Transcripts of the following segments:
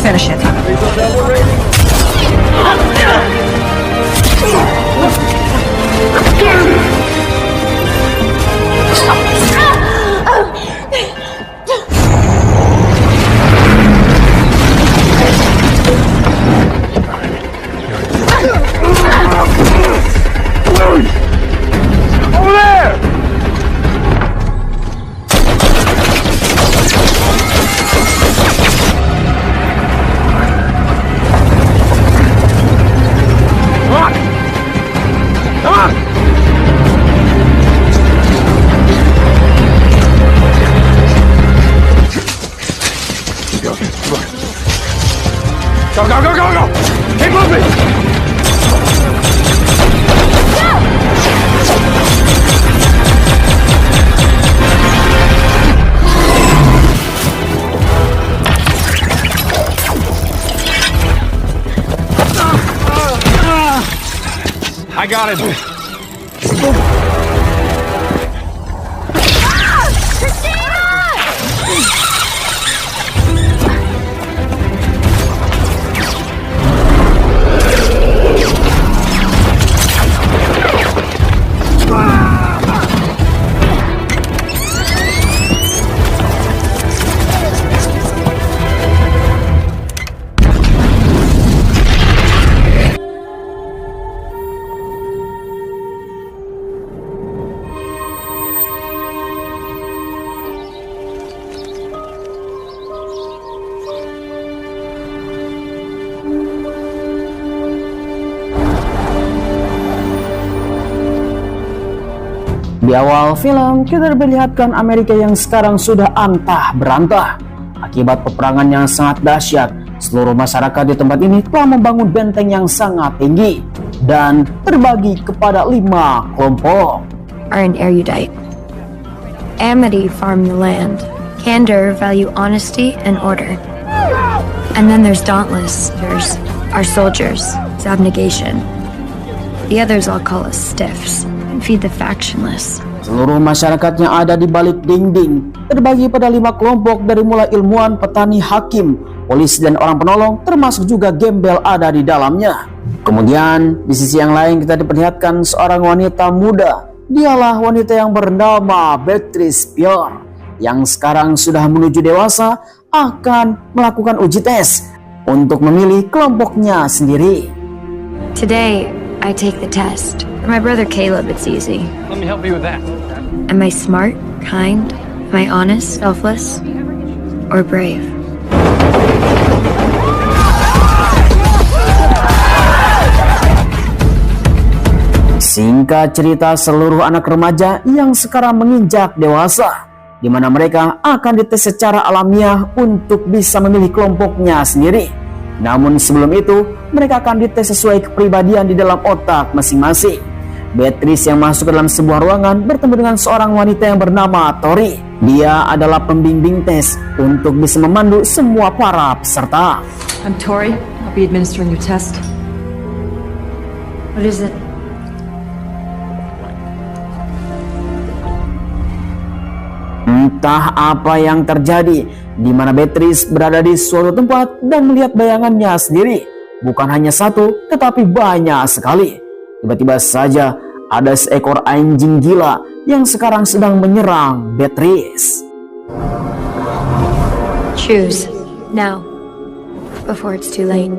Finish it. Over there! Go, go, go, go, go! Keep moving! I got him! Di awal film, kita diperlihatkan Amerika yang sekarang sudah antah berantah. Akibat peperangan yang sangat dahsyat, seluruh masyarakat di tempat ini telah membangun benteng yang sangat tinggi dan terbagi kepada 5 kelompok. Are an erudite. Amity farm the land. Candor value honesty and order. And then there's Dauntless. There's our soldiers. It's abnegation. The others all call us stiffs. Feed the factionless. Seluruh masyarakat yang ada di balik dinding terbagi pada 5 kelompok dari mulai ilmuwan, petani, hakim, polisi, dan orang penolong, termasuk juga gembel ada di dalamnya. Kemudian di sisi yang lain kita diperlihatkan seorang wanita muda. Dialah wanita yang bernama Beatrice Pior yang sekarang sudah menuju dewasa akan melakukan uji tes untuk memilih kelompoknya sendiri. Today, I take the test. For my brother Caleb, it's easy. Let me help you with that. Am I smart, kind? Am I honest, selfless, or brave? Singkat cerita, seluruh anak remaja yang sekarang menginjak dewasa, di mana mereka akan dites secara alamiah untuk bisa memilih kelompoknya sendiri. Namun sebelum itu, mereka akan dites sesuai kepribadian di dalam otak masing-masing. Beatrice yang masuk ke dalam sebuah ruangan bertemu dengan seorang wanita yang bernama Tori. Dia adalah pembimbing tes untuk bisa memandu semua para peserta. I'm Tori. I'll be administering your test. What is it? Entah apa yang terjadi, di mana Beatrice berada di suatu tempat dan melihat bayangannya sendiri. Bukan hanya satu, tetapi banyak sekali. Tiba-tiba saja ada seekor anjing gila yang sekarang sedang menyerang Beatrice. Choose now, before it's too late.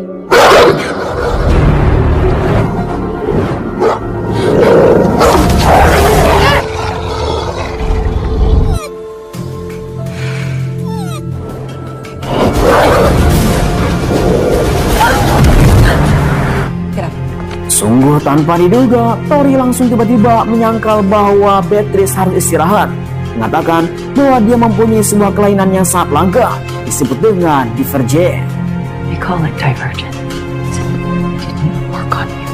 Sungguh tanpa diduga, Tori langsung tiba-tiba menyangkal bahwa Beatrice harus istirahat. Mengatakan bahwa dia mempunyai sebuah kelainan yang sangat langka, disebut dengan divergen. They call it divergent. It didn't work on you.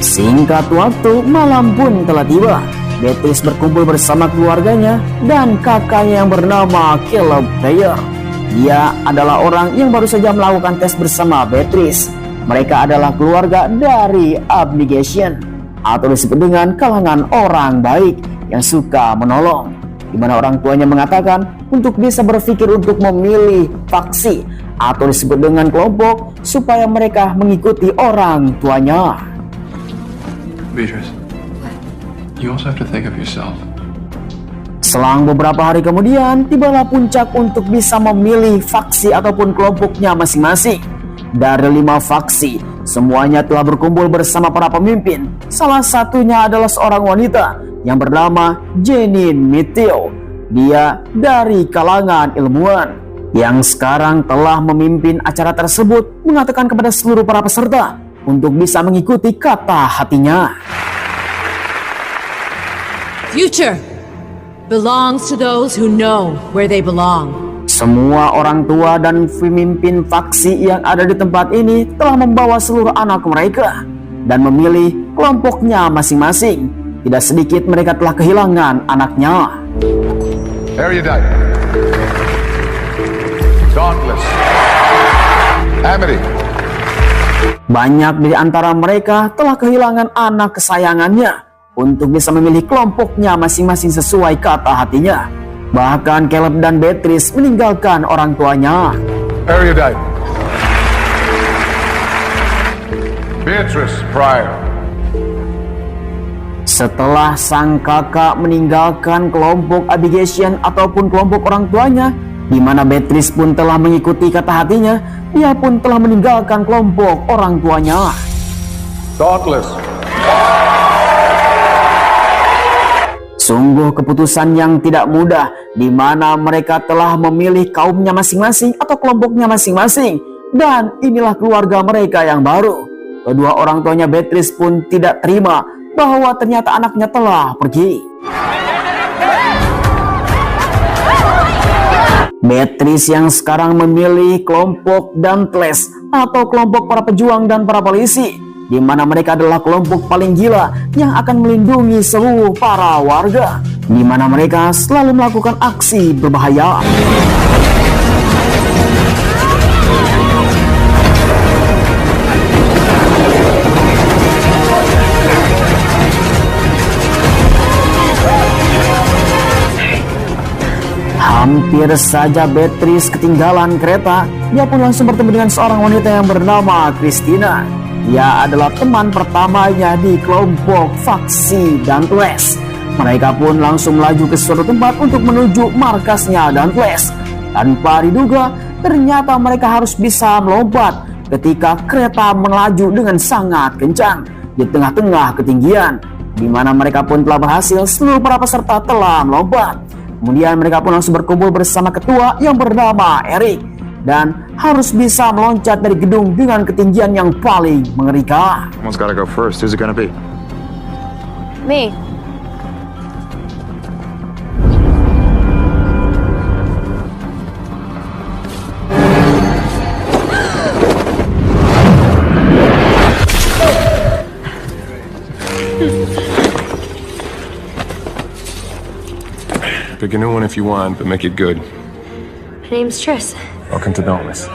Singkat waktu, malam pun telah tiba. Beatrice berkumpul bersama keluarganya dan kakaknya yang bernama Caleb Thayer. Dia adalah orang yang baru saja melakukan tes bersama Beatrice. Mereka adalah keluarga dari Abnegation, atau disebut dengan kalangan orang baik yang suka menolong, di mana orang tuanya mengatakan untuk bisa berpikir untuk memilih faksi atau disebut dengan kelompok supaya mereka mengikuti orang tuanya. Beatrice, you also have to think of yourself. Selang beberapa hari kemudian, tibalah puncak untuk bisa memilih faksi ataupun kelompoknya masing-masing. Dari 5 faksi, semuanya telah berkumpul bersama para pemimpin. Salah satunya adalah seorang wanita yang bernama Janine Mitchell. Dia dari kalangan ilmuwan yang sekarang telah memimpin acara tersebut, mengatakan kepada seluruh para peserta untuk bisa mengikuti kata hatinya. Future belongs to those who know where they belong. Semua orang tua dan pemimpin faksi yang ada di tempat ini telah membawa seluruh anak mereka dan memilih kelompoknya masing-masing. Tidak sedikit mereka telah kehilangan anaknya. Erudite, Dauntless, Amity. Banyak di antara mereka telah kehilangan anak kesayangannya untuk bisa memilih kelompoknya masing-masing sesuai kata hatinya. Bahkan Caleb dan Beatrice meninggalkan orang tuanya. Erudite, Beatrice Pryor. Setelah sang kakak meninggalkan kelompok Abnegation ataupun kelompok orang tuanya, di mana Beatrice pun telah mengikuti kata hatinya, dia pun telah meninggalkan kelompok orang tuanya. Dauntless, Sungguh keputusan yang tidak mudah, di mana mereka telah memilih kaumnya masing-masing atau kelompoknya masing-masing. Dan inilah keluarga mereka yang baru. Kedua orang tuanya Beatrice pun tidak terima bahwa ternyata anaknya telah pergi. Beatrice yang sekarang memilih kelompok Dauntless atau kelompok para pejuang dan para polisi, di mana mereka adalah kelompok paling gila yang akan melindungi seluruh para warga, di mana mereka selalu melakukan aksi berbahaya. Hampir saja Beatrice ketinggalan kereta, dia pun langsung bertemu dengan seorang wanita yang bernama Christina. Dia adalah teman pertamanya di kelompok faksi Dauntless. Mereka pun langsung melaju ke suatu tempat untuk menuju markasnya Dauntless. Tanpa diduga, ternyata mereka harus bisa melompat ketika kereta melaju dengan sangat kencang di tengah-tengah ketinggian, di mana mereka pun telah berhasil. Seluruh para peserta telah melompat. Kemudian mereka pun langsung berkumpul bersama ketua yang bernama Eric dan harus bisa meloncat dari gedung dengan ketinggian yang paling mengerikan. Someone's gotta go first. Who's it gonna be? Me. Pick a new one if you want, but make it good. My name's Triss. Welcome to Dauntless.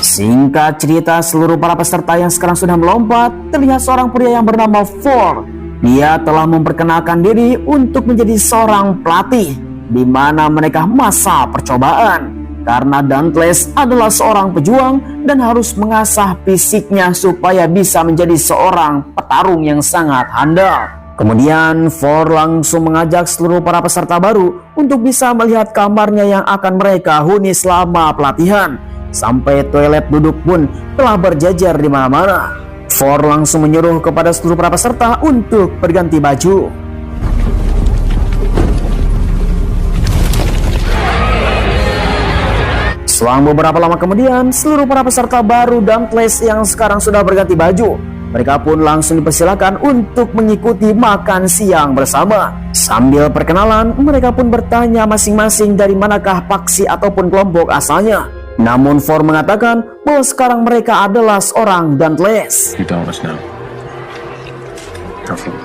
Singkat cerita, seluruh para peserta yang sekarang sudah melompat, terlihat seorang pria yang bernama Ford. Dia telah memperkenalkan diri untuk menjadi seorang pelatih, di mana mereka masa percobaan. Karena Dauntless adalah seorang pejuang dan harus mengasah fisiknya supaya bisa menjadi seorang petarung yang sangat handal. Kemudian Ford langsung mengajak seluruh para peserta baru untuk bisa melihat kamarnya yang akan mereka huni selama pelatihan. Sampai toilet duduk pun telah berjajar di mana-mana. Ford langsung menyuruh kepada seluruh para peserta untuk berganti baju. Selang beberapa lama kemudian, seluruh para peserta baru Dauntless yang sekarang sudah berganti baju, mereka pun langsung dipersilakan untuk mengikuti makan siang bersama. Sambil perkenalan, mereka pun bertanya masing-masing dari manakah faksi ataupun kelompok asalnya. Namun Ford mengatakan bahwa sekarang mereka adalah seorang Dauntless. You Dauntless now. Careful.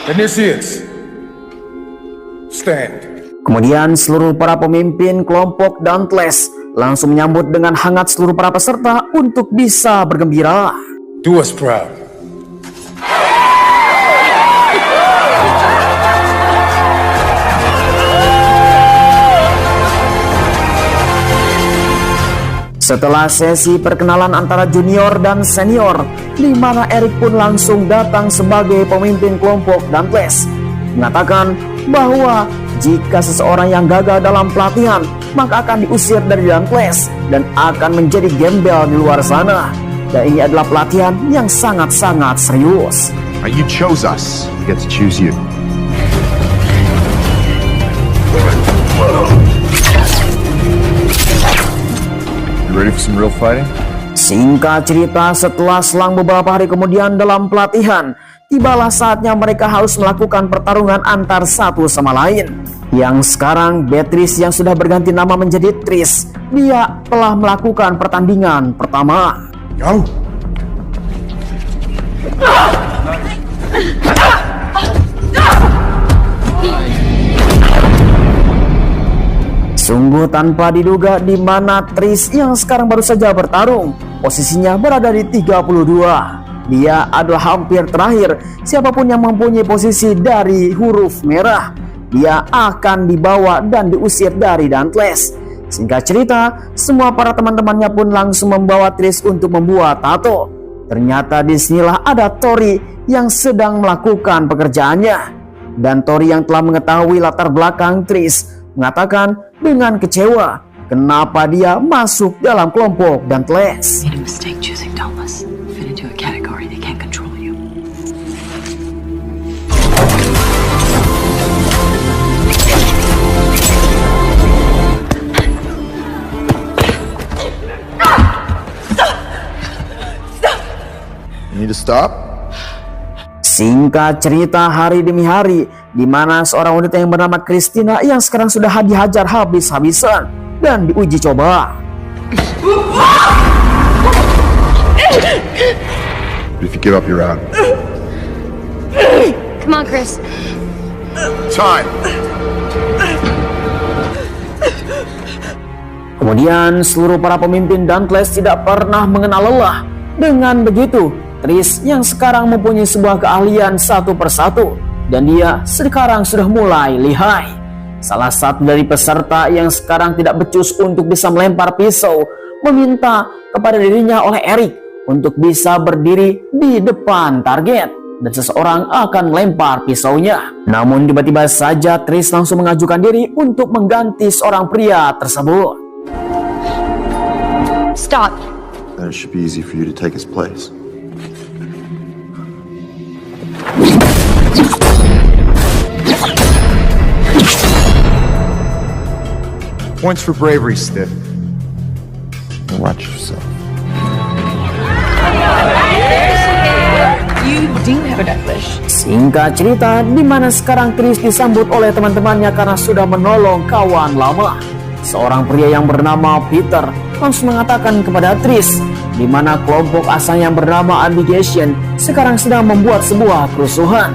Initiates, stand. Kemudian seluruh para pemimpin kelompok Dauntless langsung menyambut dengan hangat seluruh para peserta untuk bisa bergembira. Do us proud. Setelah sesi perkenalan antara junior dan senior, di mana Eric pun langsung datang sebagai pemimpin kelompok Dauntless, mengatakan bahwa jika seseorang yang gagal dalam pelatihan, maka akan diusir dari Dauntless dan akan menjadi gembel di luar sana. Dan ini adalah pelatihan yang sangat-sangat serius. You chose us. We get to choose you. You ready for some real fighting? Singkat cerita, setelah selang beberapa hari kemudian dalam pelatihan, tibalah saatnya mereka harus melakukan pertarungan antar satu sama lain. Yang sekarang Beatrice yang sudah berganti nama menjadi Trish, dia telah melakukan pertandingan pertama. Go. Sungguh tanpa diduga di mana Trish yang sekarang baru saja bertarung, posisinya berada di 32. Dia adalah hampir terakhir. Siapapun yang mempunyai posisi dari huruf merah, dia akan dibawa dan diusir dari Dauntless. Singkat cerita, semua para teman-temannya pun langsung membawa Trish untuk membuat tato. Ternyata disinilah ada Tori yang sedang melakukan pekerjaannya. Dan Tori yang telah mengetahui latar belakang Trish mengatakan dengan kecewa kenapa dia masuk dalam kelompok Dauntless. Made a mistake choosing Dauntless. Fit into a category they can't control you. You need to stop? Singkat cerita, hari demi hari, di mana seorang wanita yang bernama Christina yang sekarang sudah dihajar habis-habisan dan diuji coba. If you give up, you're out. Come on, Chris. Time! Kemudian seluruh para pemimpin Dauntless tidak pernah mengenal lelah. Dengan begitu, Trish yang sekarang mempunyai sebuah keahlian satu persatu, dan dia sekarang sudah mulai lihai. Salah satu dari peserta yang sekarang tidak becus untuk bisa melempar pisau meminta kepada dirinya oleh Eric untuk bisa berdiri di depan target dan seseorang akan melempar pisaunya. Namun tiba-tiba saja Trish langsung mengajukan diri untuk mengganti seorang pria tersebut. Stop. Then it should be easy for you to take his place. Points for bravery, Stiff. Watch yourself. You do have a Dauntless. Singkat cerita, di mana sekarang Trish disambut oleh teman-temannya karena sudah menolong kawan lama. Seorang pria yang bernama Peter langsung mengatakan kepada Trish di mana kelompok asal yang bernama Abnegation sekarang sedang membuat sebuah kerusuhan.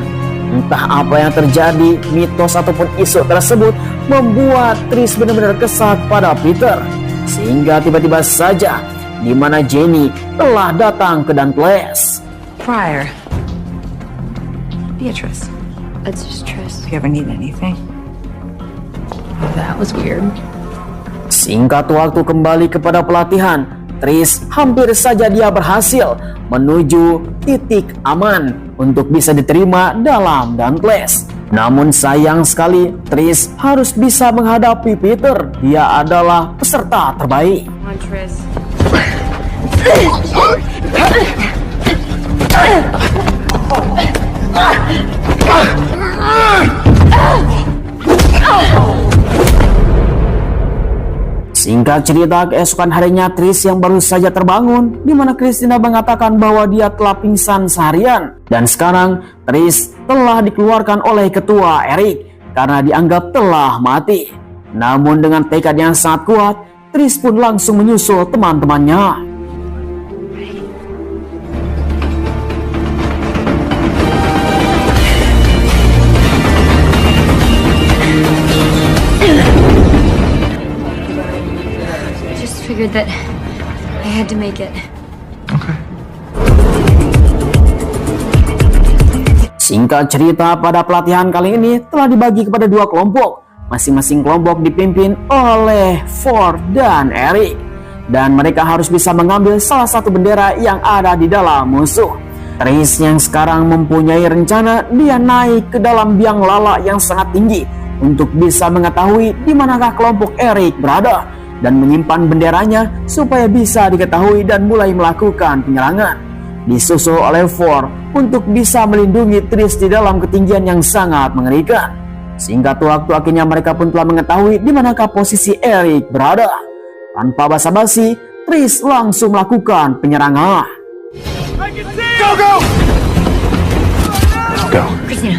Entah apa yang terjadi, mitos ataupun isu tersebut membuat Trish benar-benar kesal pada Peter. Sehingga tiba-tiba saja di mana Jenny telah datang ke Dauntless. Pryor. Beatrice. It's just Tris. If you ever need anything. That was weird. Singkat waktu kembali kepada pelatihan, Trish hampir saja dia berhasil menuju titik aman untuk bisa diterima dalam Dauntless. Namun sayang sekali, Trish harus bisa menghadapi Peter. Dia adalah peserta terbaik. Come on, Tris. Singkat cerita, keesokan harinya Trish yang baru saja terbangun, di mana Christina mengatakan bahwa dia telah pingsan seharian. Dan sekarang Trish telah dikeluarkan oleh ketua Eric karena dianggap telah mati. Namun dengan tekad yang sangat kuat, Tris pun langsung menyusul teman-temannya. Just figured that I had to make it. Okay. Singkat cerita, pada pelatihan kali ini telah dibagi kepada 2 kelompok. Masing-masing kelompok dipimpin oleh Ford dan Eric. Dan mereka harus bisa mengambil salah satu bendera yang ada di dalam musuh. Tris yang sekarang mempunyai rencana, dia naik ke dalam biang lala yang sangat tinggi untuk bisa mengetahui di manakah kelompok Eric berada dan menyimpan benderanya supaya bisa diketahui dan mulai melakukan penyerangan. Disusul oleh Ford untuk bisa melindungi Tris di dalam ketinggian yang sangat mengerikan. Singkat waktu, akhirnya mereka pun telah mengetahui di manakah posisi Eric berada. Tanpa basa-basi, Tris langsung melakukan penyerangan. Go, go! Go. Christina.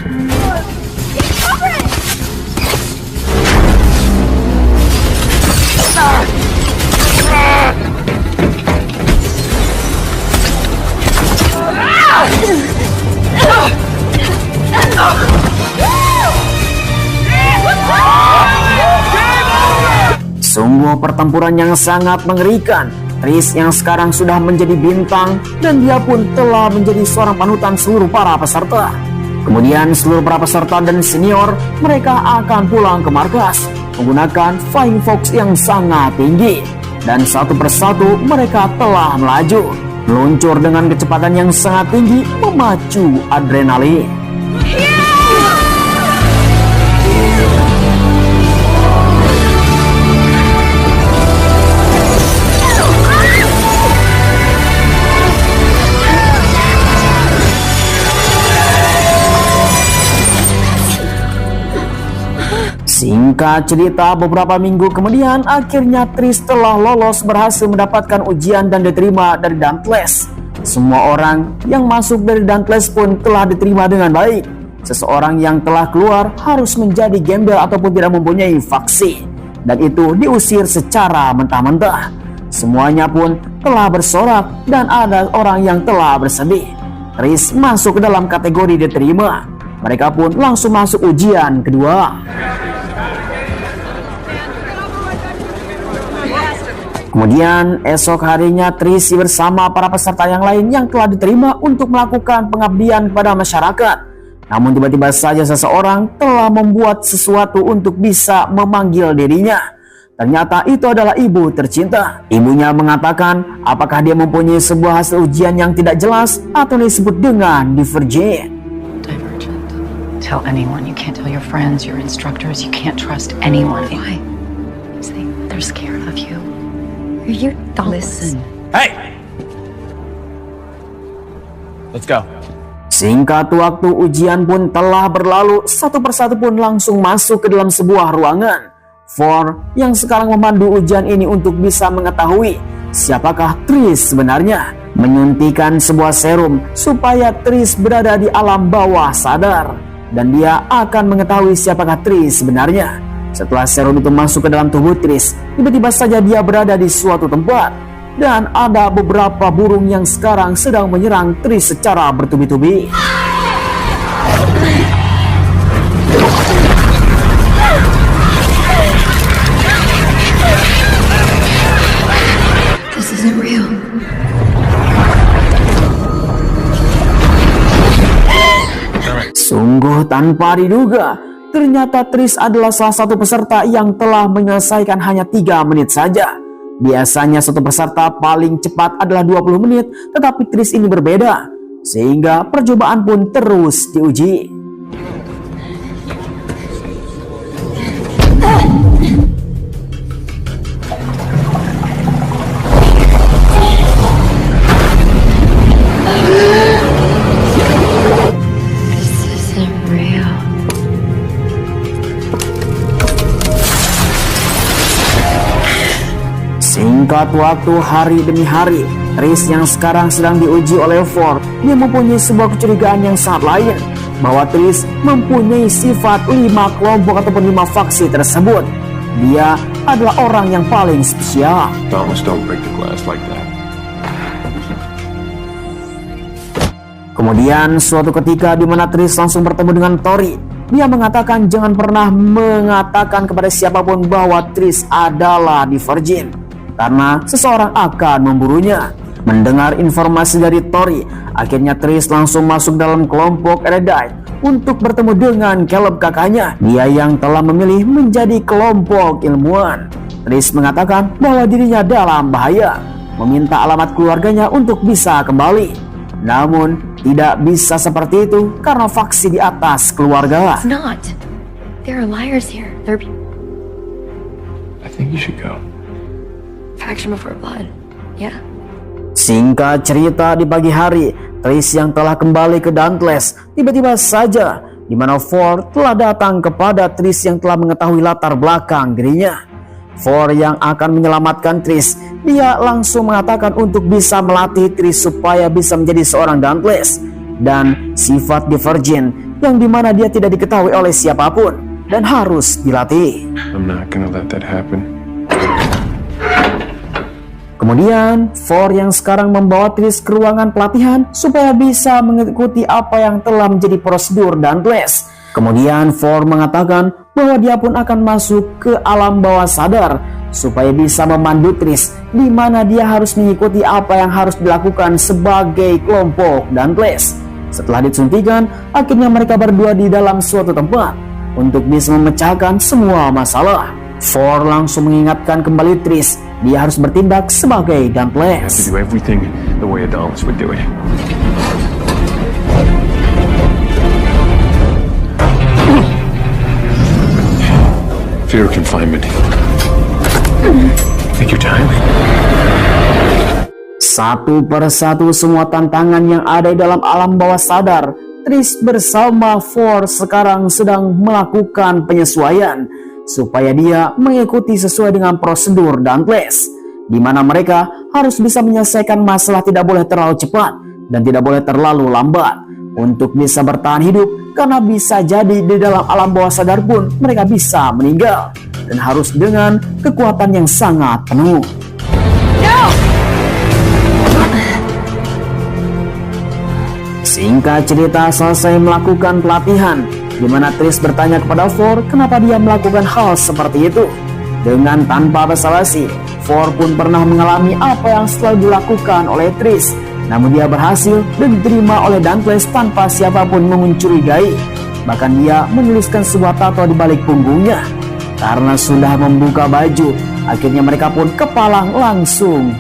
Sungguh pertempuran yang sangat mengerikan. Tris yang sekarang sudah menjadi bintang dan dia pun telah menjadi seorang panutan seluruh para peserta. Kemudian seluruh para peserta dan senior mereka akan pulang ke markas menggunakan Flying Fox yang sangat tinggi. Dan satu persatu mereka telah melaju, meluncur dengan kecepatan yang sangat tinggi, memacu adrenalin. Singkat cerita, beberapa minggu kemudian akhirnya Tris telah lolos, berhasil mendapatkan ujian dan diterima dari Dauntless. Semua orang yang masuk dari Dauntless pun telah diterima dengan baik. Seseorang yang telah keluar harus menjadi gembel ataupun tidak mempunyai faksi, dan itu diusir secara mentah-mentah. Semuanya pun telah bersorak dan ada orang yang telah bersedih. Tris masuk ke dalam kategori diterima. Mereka pun langsung masuk ujian kedua. Kemudian esok harinya Tris bersama para peserta yang lain yang telah diterima untuk melakukan pengabdian kepada masyarakat. Namun tiba-tiba saja seseorang telah membuat sesuatu untuk bisa memanggil dirinya. Ternyata itu adalah ibu tercinta. Ibunya mengatakan apakah dia mempunyai sebuah hasil ujian yang tidak jelas atau disebut dengan divergent. Divergent. Tell anyone. You can't tell your friends, your instructors. You can't trust anyone. Why? Because they're scared of you. Are you Dauntless? Listen. Hey! Let's go. Singkat waktu, ujian pun telah berlalu. Satu persatu pun langsung masuk ke dalam sebuah ruangan. Ford yang sekarang memandu ujian ini untuk bisa mengetahui siapakah Tris sebenarnya, menyuntikkan sebuah serum supaya Tris berada di alam bawah sadar dan dia akan mengetahui siapakah Tris sebenarnya. Setelah serum itu masuk ke dalam tubuh Tris, tiba-tiba saja dia berada di suatu tempat dan ada beberapa burung yang sekarang sedang menyerang Tris secara bertubi-tubi. This isn't real. Sungguh tanpa diduga, ternyata Tris adalah salah satu peserta yang telah menyelesaikan hanya 3 menit saja. Biasanya satu peserta paling cepat adalah 20 menit, tetapi Tris ini berbeda, sehingga percobaan pun terus diuji. Singkat waktu, hari demi hari, Tris yang sekarang sedang diuji oleh Ford, dia mempunyai sebuah kecurigaan yang sangat lain, bahwa Tris mempunyai sifat 5 kelompok ataupun 5 faksi tersebut. dia adalah orang yang paling spesial. Dauntless don't break the glass like that. Kemudian suatu ketika di mana Trish langsung bertemu dengan Tori, dia mengatakan jangan pernah mengatakan kepada siapapun bahwa Trish adalah The Virgin, karena seseorang akan memburunya. Mendengar informasi dari Tori, akhirnya Trish langsung masuk dalam kelompok Erudite untuk bertemu dengan Caleb kakaknya, dia yang telah memilih menjadi kelompok ilmuwan. Trish mengatakan bahwa dirinya dalam bahaya, meminta alamat keluarganya untuk bisa kembali. Namun tidak bisa seperti itu karena faksi di atas keluarga. It's not. There are liars here. They're I think you should go. faction before blood. Yeah. Singkat cerita, di pagi hari, Trish yang telah kembali ke Dauntless tiba-tiba saja di mana Ford telah datang kepada Trish yang telah mengetahui latar belakang dirinya. Ford yang akan menyelamatkan Trish, dia langsung mengatakan untuk bisa melatih Trish supaya bisa menjadi seorang Dauntless dan sifat The Virgin yang dimana dia tidak diketahui oleh siapapun dan harus dilatih. I'm not gonna let that happen. Kemudian Ford yang sekarang membawa Trish ke ruangan pelatihan supaya bisa mengikuti apa yang telah menjadi prosedur Dauntless. Kemudian Ford mengatakan bahwa dia pun akan masuk ke alam bawah sadar supaya bisa memandu Trish, di mana dia harus mengikuti apa yang harus dilakukan sebagai kelompok Dauntless. Setelah disuntikan, akhirnya mereka berdua di dalam suatu tempat untuk bisa memecahkan semua masalah. Ford langsung mengingatkan kembali Trish, dia harus bertindak sebagai You have to Dauntless. do everything the way a Dauntless would do it. Fear of confinement. Take your time. Satu persatu semua tantangan yang ada di dalam alam bawah sadar, Trish bersama Ford sekarang sedang melakukan penyesuaian supaya dia mengikuti sesuai dengan prosedur Dauntless, di mana mereka harus bisa menyelesaikan masalah tidak boleh terlalu cepat dan tidak boleh terlalu lambat untuk bisa bertahan hidup, karena bisa jadi di dalam alam bawah sadar pun mereka bisa meninggal dan harus dengan kekuatan yang sangat penuh. Singkat cerita, selesai melakukan pelatihan, di mana Trish bertanya kepada Ford kenapa dia melakukan hal seperti itu. Dengan tanpa basa-basi, Ford pun pernah mengalami apa yang selalu dilakukan oleh Trish, namun dia berhasil dan diterima oleh Dauntless tanpa siapapun mencurigai. Bahkan dia menuliskan sebuah tato di balik punggungnya. Karena sudah membuka baju, akhirnya mereka pun kepalang langsung.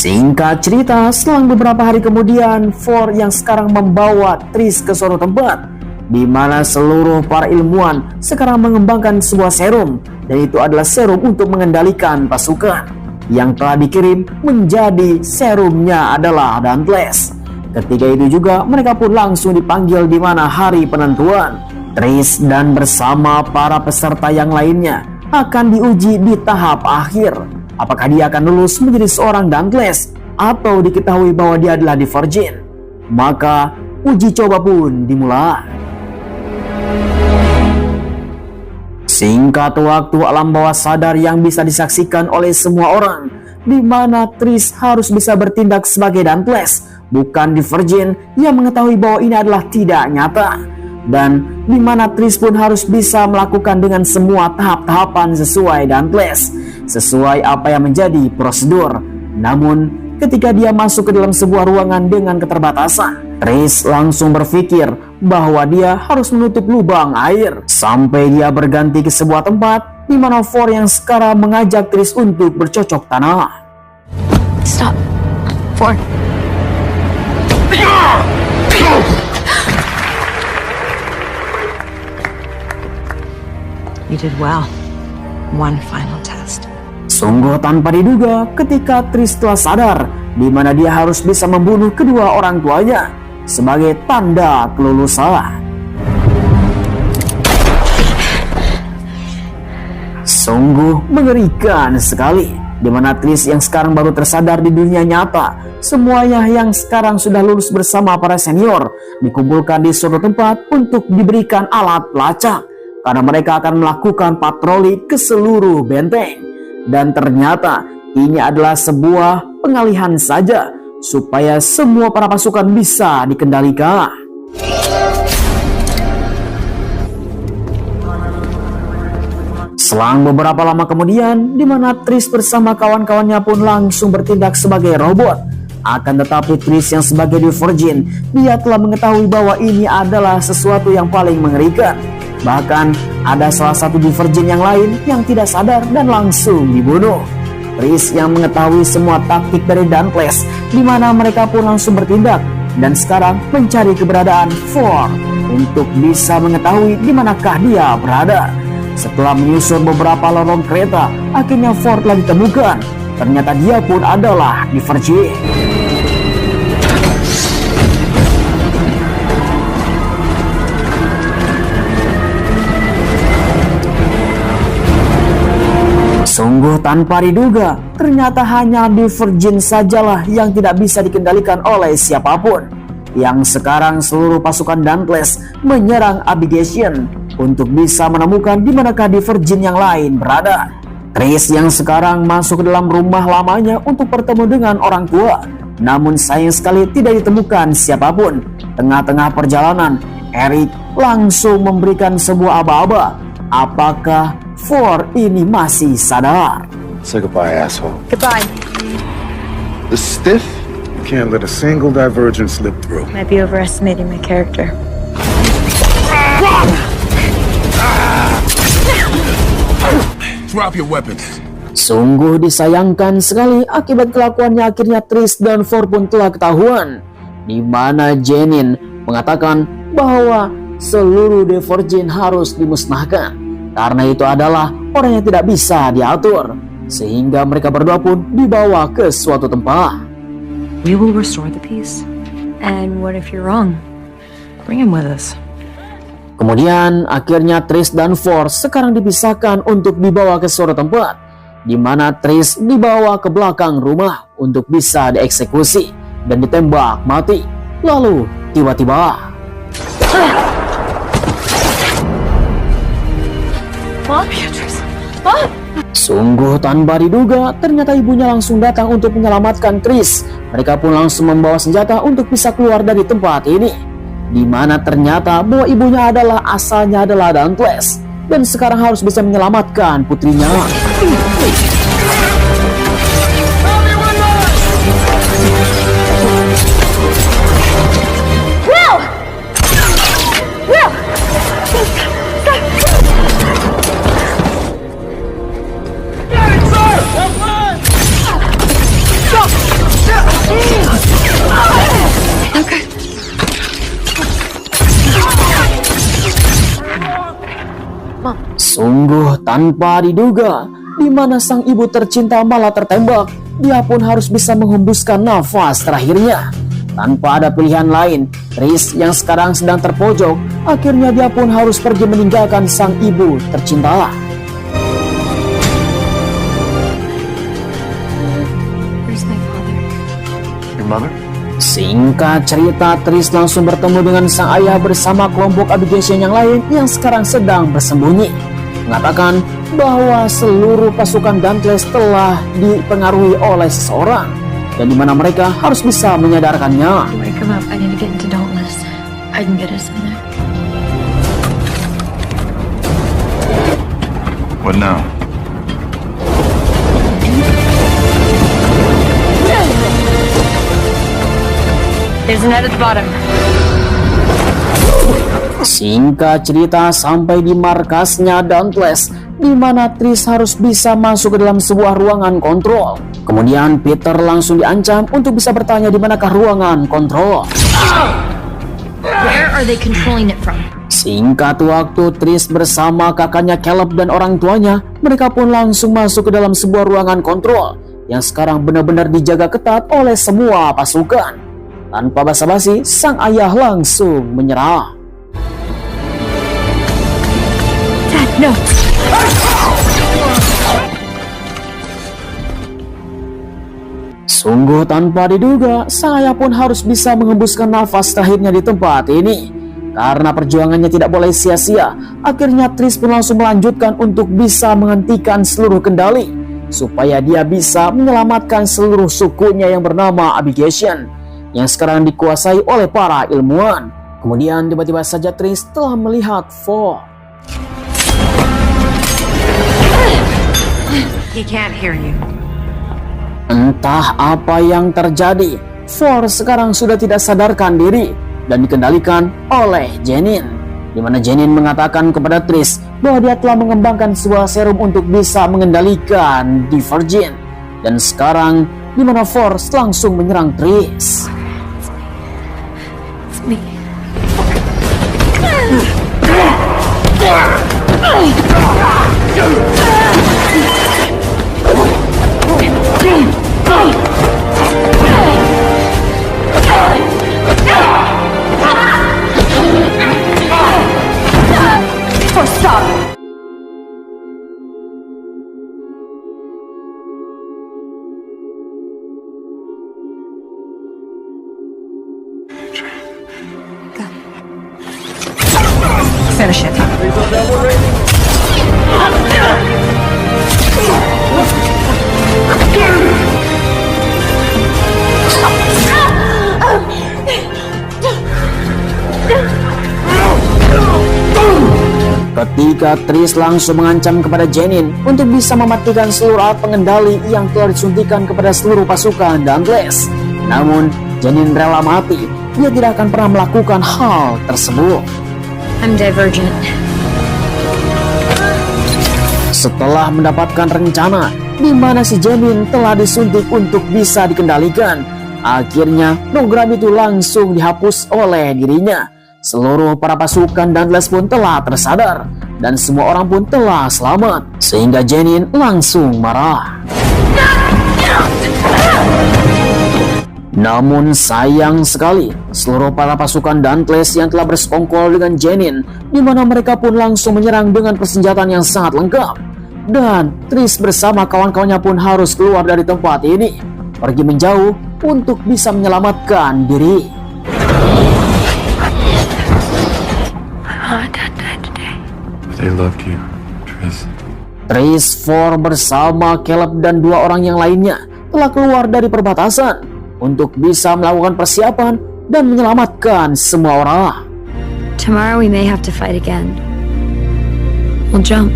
Singkat cerita, selang beberapa hari kemudian, Ford yang sekarang membawa Trish ke suatu tempat di mana seluruh para ilmuwan sekarang mengembangkan sebuah serum, dan itu adalah serum untuk mengendalikan pasukan yang telah dikirim menjadi serumnya adalah Dauntless. Ketika itu juga mereka pun langsung dipanggil di mana hari penentuan. Trish dan bersama para peserta yang lainnya akan diuji di tahap akhir. Apakah dia akan lulus menjadi seorang Dauntless atau diketahui bahwa dia adalah The Virgin? Maka uji coba pun dimulai. Singkat waktu, alam bawah sadar yang bisa disaksikan oleh semua orang, di mana Trish harus bisa bertindak sebagai Dauntless, bukan The Virgin yang mengetahui bahwa ini adalah tidak nyata, dan di mana Trish pun harus bisa melakukan dengan semua tahap-tahapan sesuai Dauntless, sesuai apa yang menjadi prosedur. Namun ketika dia masuk ke dalam sebuah ruangan dengan keterbatasan, Trish langsung berpikir bahwa dia harus menutup lubang air sampai dia berganti ke sebuah tempat di mana Ford yang sekarang mengajak Trish untuk bercocok tanam. Stop. Ford. You did well. One final test. Sungguh tanpa diduga ketika Trish telah sadar di mana dia harus bisa membunuh kedua orang tuanya sebagai tanda kelulusan. Sungguh mengerikan sekali. di mana Tris yang sekarang baru tersadar di dunia nyata. Semuanya yang sekarang sudah lulus bersama para senior dikumpulkan di suatu tempat untuk diberikan alat pelacak, karena mereka akan melakukan patroli ke seluruh benteng. Dan ternyata ini adalah sebuah pengalihan saja supaya semua para pasukan bisa dikendalikan. Selang beberapa lama kemudian, di mana Tris bersama kawan-kawannya pun langsung bertindak sebagai robot. Akan tetapi Tris yang sebagai Divergent, dia telah mengetahui bahwa ini adalah sesuatu yang paling mengerikan. Bahkan ada salah satu Divergent yang lain yang tidak sadar dan langsung dibunuh. Tris yang mengetahui semua taktik dari Dauntless, di mana mereka pun langsung bertindak dan sekarang mencari keberadaan Ford untuk bisa mengetahui di manakah dia berada. Setelah menyusun beberapa lorong kereta, akhirnya Ford telah ditemukan. Ternyata dia pun adalah Divergent. Sungguh tanpa diduga, ternyata hanya Divergent sajalah yang tidak bisa dikendalikan oleh siapapun. Yang sekarang seluruh pasukan Dauntless menyerang Abjuration untuk bisa menemukan di manakah Divergent yang lain berada. Tris yang sekarang masuk ke dalam rumah lamanya untuk bertemu dengan orang tua, namun sayang sekali tidak ditemukan siapapun. Tengah-tengah perjalanan, Eric langsung memberikan sebuah aba-aba. Apakah Ford ini masih sadar? Say goodbye, asshole. Goodbye. The stiff can't let a single divergent slip through. Might be overestimating my character. Drop your weapons. Sungguh disayangkan sekali akibat kelakuannya akhirnya Tris dan Ford pun telah ketahuan, di mana Janine mengatakan bahwa seluruh Divergent harus dimusnahkan karena itu adalah orang yang tidak bisa diatur, sehingga mereka berdua pun dibawa ke suatu tempat. We will restore the peace. And what if you're wrong? Bring him with us. Kemudian akhirnya Tris dan Ford sekarang dipisahkan untuk dibawa ke suatu tempat, di mana Tris dibawa ke belakang rumah untuk bisa dieksekusi dan ditembak mati. Lalu tiba-tiba Beatrice. Mom! sungguh tanpa diduga, ternyata ibunya langsung datang untuk menyelamatkan Tris. Mereka pun langsung membawa senjata untuk bisa keluar dari tempat ini, di mana ternyata bahwa ibunya adalah asalnya adalah Dauntless dan sekarang harus bisa menyelamatkan putrinya. Sungguh tanpa diduga, di mana sang ibu tercinta malah tertembak. Dia pun harus bisa menghembuskan nafas terakhirnya. Tanpa ada pilihan lain, Tris yang sekarang sedang terpojok, akhirnya dia pun harus pergi meninggalkan sang ibu tercinta. Where's my father? Your mother? Singkat cerita, Tris langsung bertemu dengan sang ayah bersama kelompok Abjuration yang lain yang sekarang sedang bersembunyi, mengatakan bahwa seluruh pasukan Dauntless telah dipengaruhi oleh seseorang dan di mana mereka harus bisa menyadarkannya. Wake him up. I need to get into Dauntless. I can get us in there. What now? There's a net at the bottom. Singkat cerita, sampai di markasnya Dauntless, di mana Tris harus bisa masuk ke dalam sebuah ruangan kontrol. Kemudian Peter langsung diancam untuk bisa bertanya di manakah ruangan kontrol. Where are they controlling it from? Singkat waktu, Tris bersama kakaknya Caleb dan orang tuanya, mereka pun langsung masuk ke dalam sebuah ruangan kontrol yang sekarang benar-benar dijaga ketat oleh semua pasukan. Tanpa basa-basi, sang ayah langsung menyerah. Dad, no. Sungguh tanpa diduga, saya pun harus bisa mengembuskan nafas terakhirnya di tempat ini. Karena perjuangannya tidak boleh sia-sia, akhirnya Triss pun langsung melanjutkan untuk bisa menghentikan seluruh kendali, supaya dia bisa menyelamatkan seluruh sukunya yang bernama Abjuration, yang sekarang dikuasai oleh para ilmuwan. Kemudian tiba-tiba saja Triss telah melihat Four. He can't hear you. Entah apa yang terjadi, Four sekarang sudah tidak sadarkan diri dan dikendalikan oleh Janine, di mana Janine mengatakan kepada Triss bahwa dia telah mengembangkan sebuah serum untuk bisa mengendalikan Divergent. Dan sekarang di mana Four langsung menyerang Triss. It's me. Finish it. Ketika Triss langsung mengancam kepada Janine untuk bisa mematikan seluruh alat pengendali yang telah disuntikan kepada seluruh pasukan Dauntless. Namun Janine rela mati, dia tidak akan pernah melakukan hal tersebut. I'm Divergent. Setelah mendapatkan rencana di mana si Janine telah disuntik untuk bisa dikendalikan, akhirnya program itu langsung dihapus oleh dirinya. Seluruh para pasukan Dauntless pun telah tersadar dan semua orang pun telah selamat, sehingga Janine langsung marah. Namun sayang sekali, seluruh para pasukan Dauntless yang telah bersekongkol dengan Janine, di mana mereka pun langsung menyerang dengan persenjataan yang sangat lengkap. Dan Triss bersama kawan-kawannya pun harus keluar dari tempat ini, pergi menjauh untuk bisa menyelamatkan diri. They loved you, Triss. Triss, Four bersama Caleb dan dua orang yang lainnya telah keluar dari perbatasan untuk bisa melakukan persiapan dan menyelamatkan semua orang. Tomorrow we may have to fight again. We'll jump.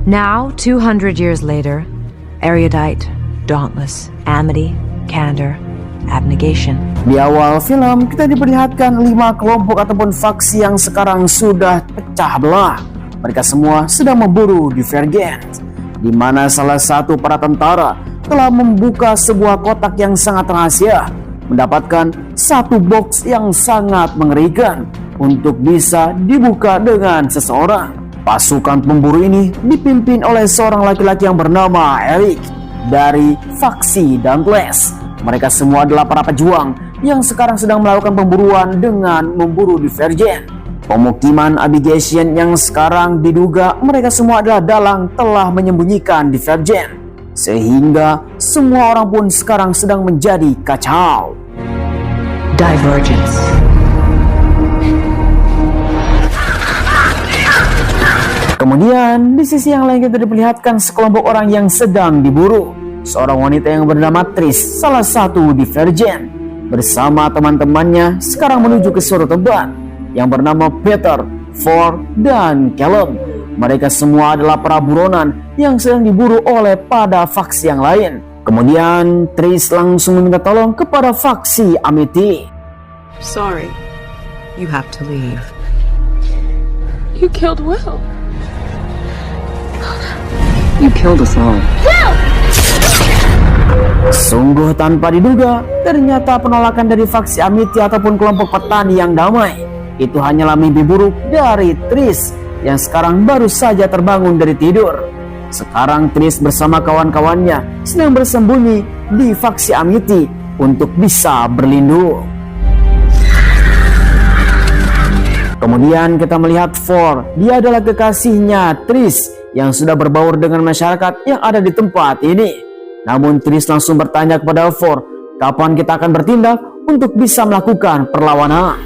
Now, 200 years later, Erudite, Dauntless, Amity, Candor, Abnegation. Di awal film kita diperlihatkan 5 kelompok ataupun faksi yang sekarang sudah pecah belah. Mereka semua sedang memburu Divergent, di mana salah satu para tentara telah membuka sebuah kotak yang sangat rahasia, mendapatkan satu box yang sangat mengerikan untuk bisa dibuka dengan seseorang. Pasukan pemburu ini dipimpin oleh seorang laki-laki yang bernama Eric dari faksi Dauntless. Mereka semua adalah para pejuang yang sekarang sedang melakukan pemburuan dengan memburu Divergent. Pemukiman Abjuration yang sekarang diduga mereka semua adalah dalang telah menyembunyikan Divergent, sehingga semua orang pun sekarang sedang menjadi kacau. Divergence. Kemudian di sisi yang lain kita diperlihatkan sekelompok orang yang sedang diburu. Seorang wanita yang bernama Triss, salah satu Divergent, bersama teman-temannya sekarang menuju ke suatu tempat yang bernama Peter, Four, dan Caleb. Mereka semua adalah para buronan yang sedang diburu oleh pada faksi yang lain. Kemudian Triss langsung meminta tolong kepada faksi Amity. Sorry, you have to leave. You killed Will. You killed us all. Sungguh tanpa diduga, ternyata penolakan dari faksi Amity ataupun kelompok petani yang damai itu hanyalah mimpi buruk dari Triss yang sekarang baru saja terbangun dari tidur. Sekarang Tris bersama kawan-kawannya sedang bersembunyi di faksi Amity untuk bisa berlindung. Kemudian kita melihat Four. Dia adalah kekasihnya Tris yang sudah berbaur dengan masyarakat yang ada di tempat ini. Namun Tris langsung bertanya kepada Four, kapan kita akan bertindak untuk bisa melakukan perlawanan.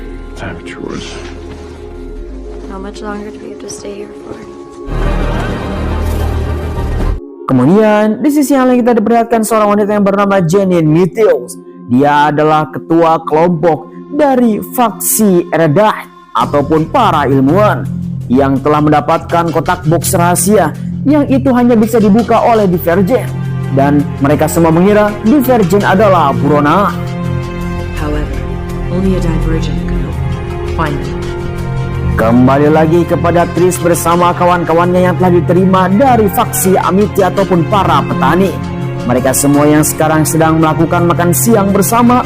How much longer do we have to stay here for? Kemudian di sisi yang lain kita diperlihatkan seorang wanita yang bernama Janine Meteos. Dia adalah ketua kelompok dari faksi Eredith ataupun para ilmuwan yang telah mendapatkan kotak box rahasia yang itu hanya bisa dibuka oleh Divergent, dan mereka semua mengira Divergent adalah buronan. However, only a Divergent can find them. Kembali lagi kepada Tris bersama kawan-kawannya yang telah diterima dari faksi Amity ataupun para petani. Mereka semua yang sekarang sedang melakukan makan siang bersama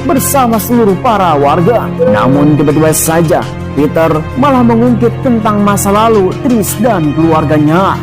seluruh para warga. Namun tiba-tiba saja Peter malah mengungkit tentang masa lalu Tris dan keluarganya.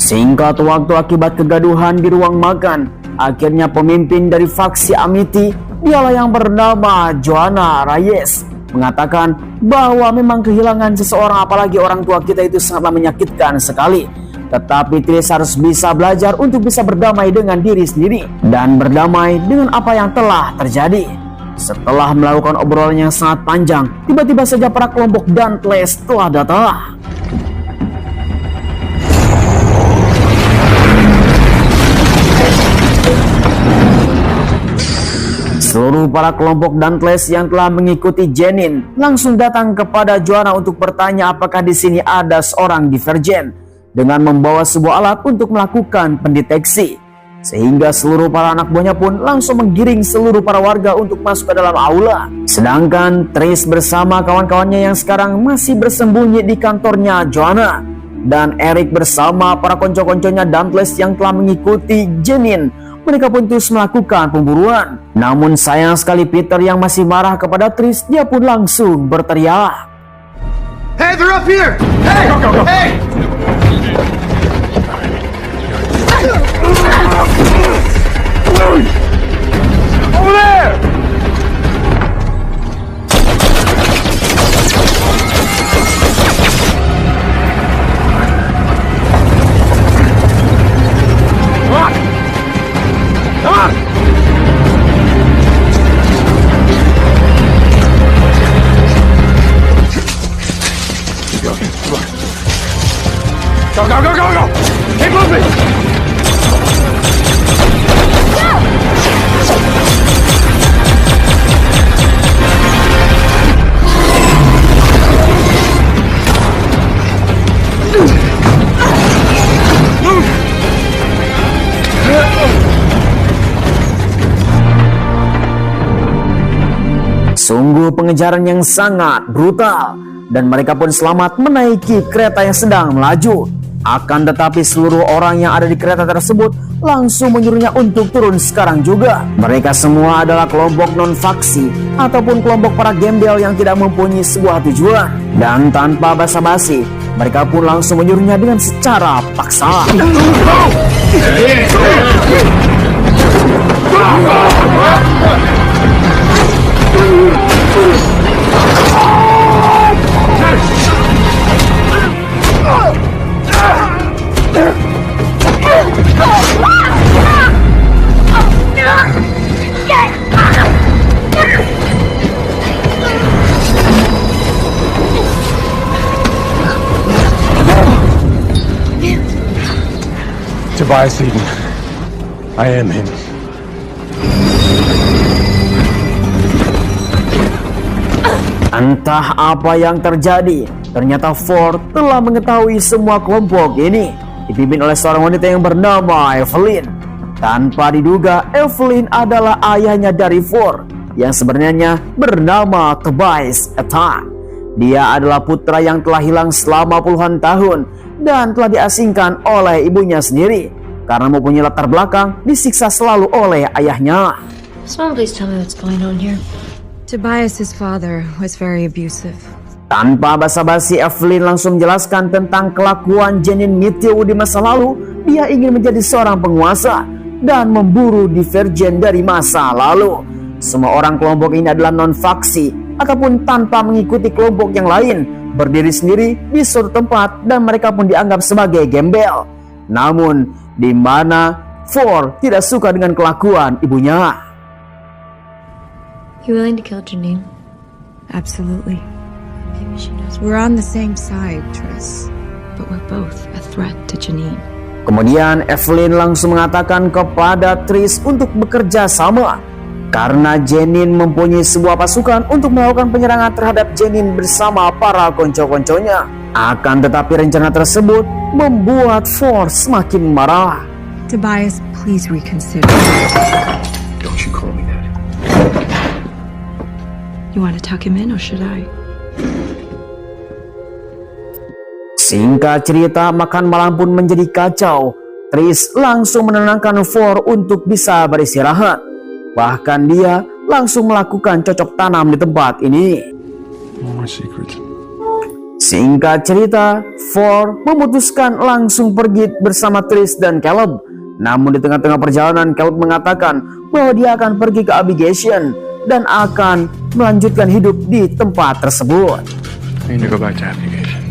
Singkat waktu akibat kegaduhan di ruang makan, akhirnya pemimpin dari faksi Amity, dialah yang bernama Joanna Reyes, mengatakan bahwa memang kehilangan seseorang, apalagi orang tua kita, itu sangatlah menyakitkan sekali. Tetapi Tris harus bisa belajar untuk bisa berdamai dengan diri sendiri dan berdamai dengan apa yang telah terjadi. Setelah melakukan obrolan yang sangat panjang, tiba-tiba saja para kelompok Dauntless telah datang. Seluruh para kelompok Dauntless yang telah mengikuti Janine langsung datang kepada Joanna untuk bertanya apakah di sini ada seorang Divergent, dengan membawa sebuah alat untuk melakukan pendeteksi. Sehingga seluruh para anak buahnya pun langsung menggiring seluruh para warga untuk masuk ke dalam aula. Sedangkan Tris bersama kawan-kawannya yang sekarang masih bersembunyi di kantornya Joanna, dan Eric bersama para konco-konconya Dauntless yang telah mengikuti Janine, mereka pun terus melakukan pemburuan. Namun sayang sekali Peter yang masih marah kepada Tris, dia pun langsung berteriak. Hey, they're up here! Hey! Go! Hey! Over there! Come on! Go! Keep moving! Sungguh pengejaran yang sangat brutal, dan mereka pun selamat menaiki kereta yang sedang melaju. Akan tetapi seluruh orang yang ada di kereta tersebut langsung menyuruhnya untuk turun sekarang juga. Mereka semua adalah kelompok non-faksi ataupun kelompok para gembel yang tidak mempunyai sebuah tujuan. Dan tanpa basa-basi, mereka pun langsung menyuruhnya dengan secara paksa. Tobias Eden. I am him. Entah apa yang terjadi, ternyata Ford telah mengetahui semua kelompok ini, dipimpin oleh seorang wanita yang bernama Evelyn. Tanpa diduga, Evelyn adalah ayahnya dari Ford, yang sebenarnya bernama Tobias Eden. Dia adalah putra yang telah hilang selama puluhan tahun dan telah diasingkan oleh ibunya sendiri. karena mempunyai latar belakang disiksa selalu oleh ayahnya. Someone please tell me what's going on here. Tobias's father was very abusive. Tanpa basa-basi, Evelyn langsung menjelaskan tentang kelakuan Janine Mitchell di masa lalu. Dia ingin menjadi seorang penguasa dan memburu Divergent dari masa lalu. Semua orang kelompok ini adalah non-faksi ataupun tanpa mengikuti kelompok yang lain, berdiri sendiri di suatu tempat, dan mereka pun dianggap sebagai gembel. Namun, di mana Ford tidak suka dengan kelakuan ibunya. You willing to kill Janine? Absolutely. Maybe she knows. We're on the same side, Triss. But we're both a threat to Janine. Kemudian Evelyn langsung mengatakan kepada Triss untuk bekerja sama, karena Janine mempunyai sebuah pasukan untuk melakukan penyerangan terhadap Janine bersama para konco-konconya. Akan tetapi rencana tersebut membuat Ford semakin marah. Tobias, please reconsider. Don't you call me that. You want to tuck him in or should I? Singkat cerita, makan malam pun menjadi kacau. Triss langsung menenangkan Ford untuk bisa beristirahat. Bahkan dia langsung melakukan cocok tanam di tempat ini. No more secrets. Singkat cerita, Ford memutuskan langsung pergi bersama Triss dan Caleb. Namun di tengah-tengah perjalanan, Caleb mengatakan bahwa dia akan pergi ke Abigation dan akan melanjutkan hidup di tempat tersebut. I need to go back to Abnegation.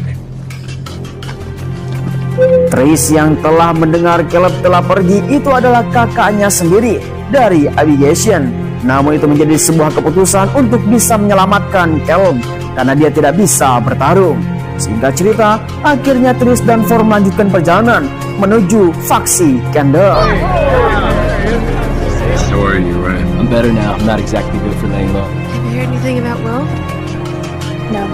Triss yang telah mendengar Caleb telah pergi itu adalah kakaknya sendiri dari Abigation. Namun itu menjadi sebuah keputusan untuk bisa menyelamatkan Caleb karena dia tidak bisa bertarung. Singkat cerita, akhirnya Triss dan Ford melanjutkan perjalanan menuju faksi Kender. How are you, Ryan? I'm better now. I'm not exactly good for laying low. Have you heard anything about Will? No.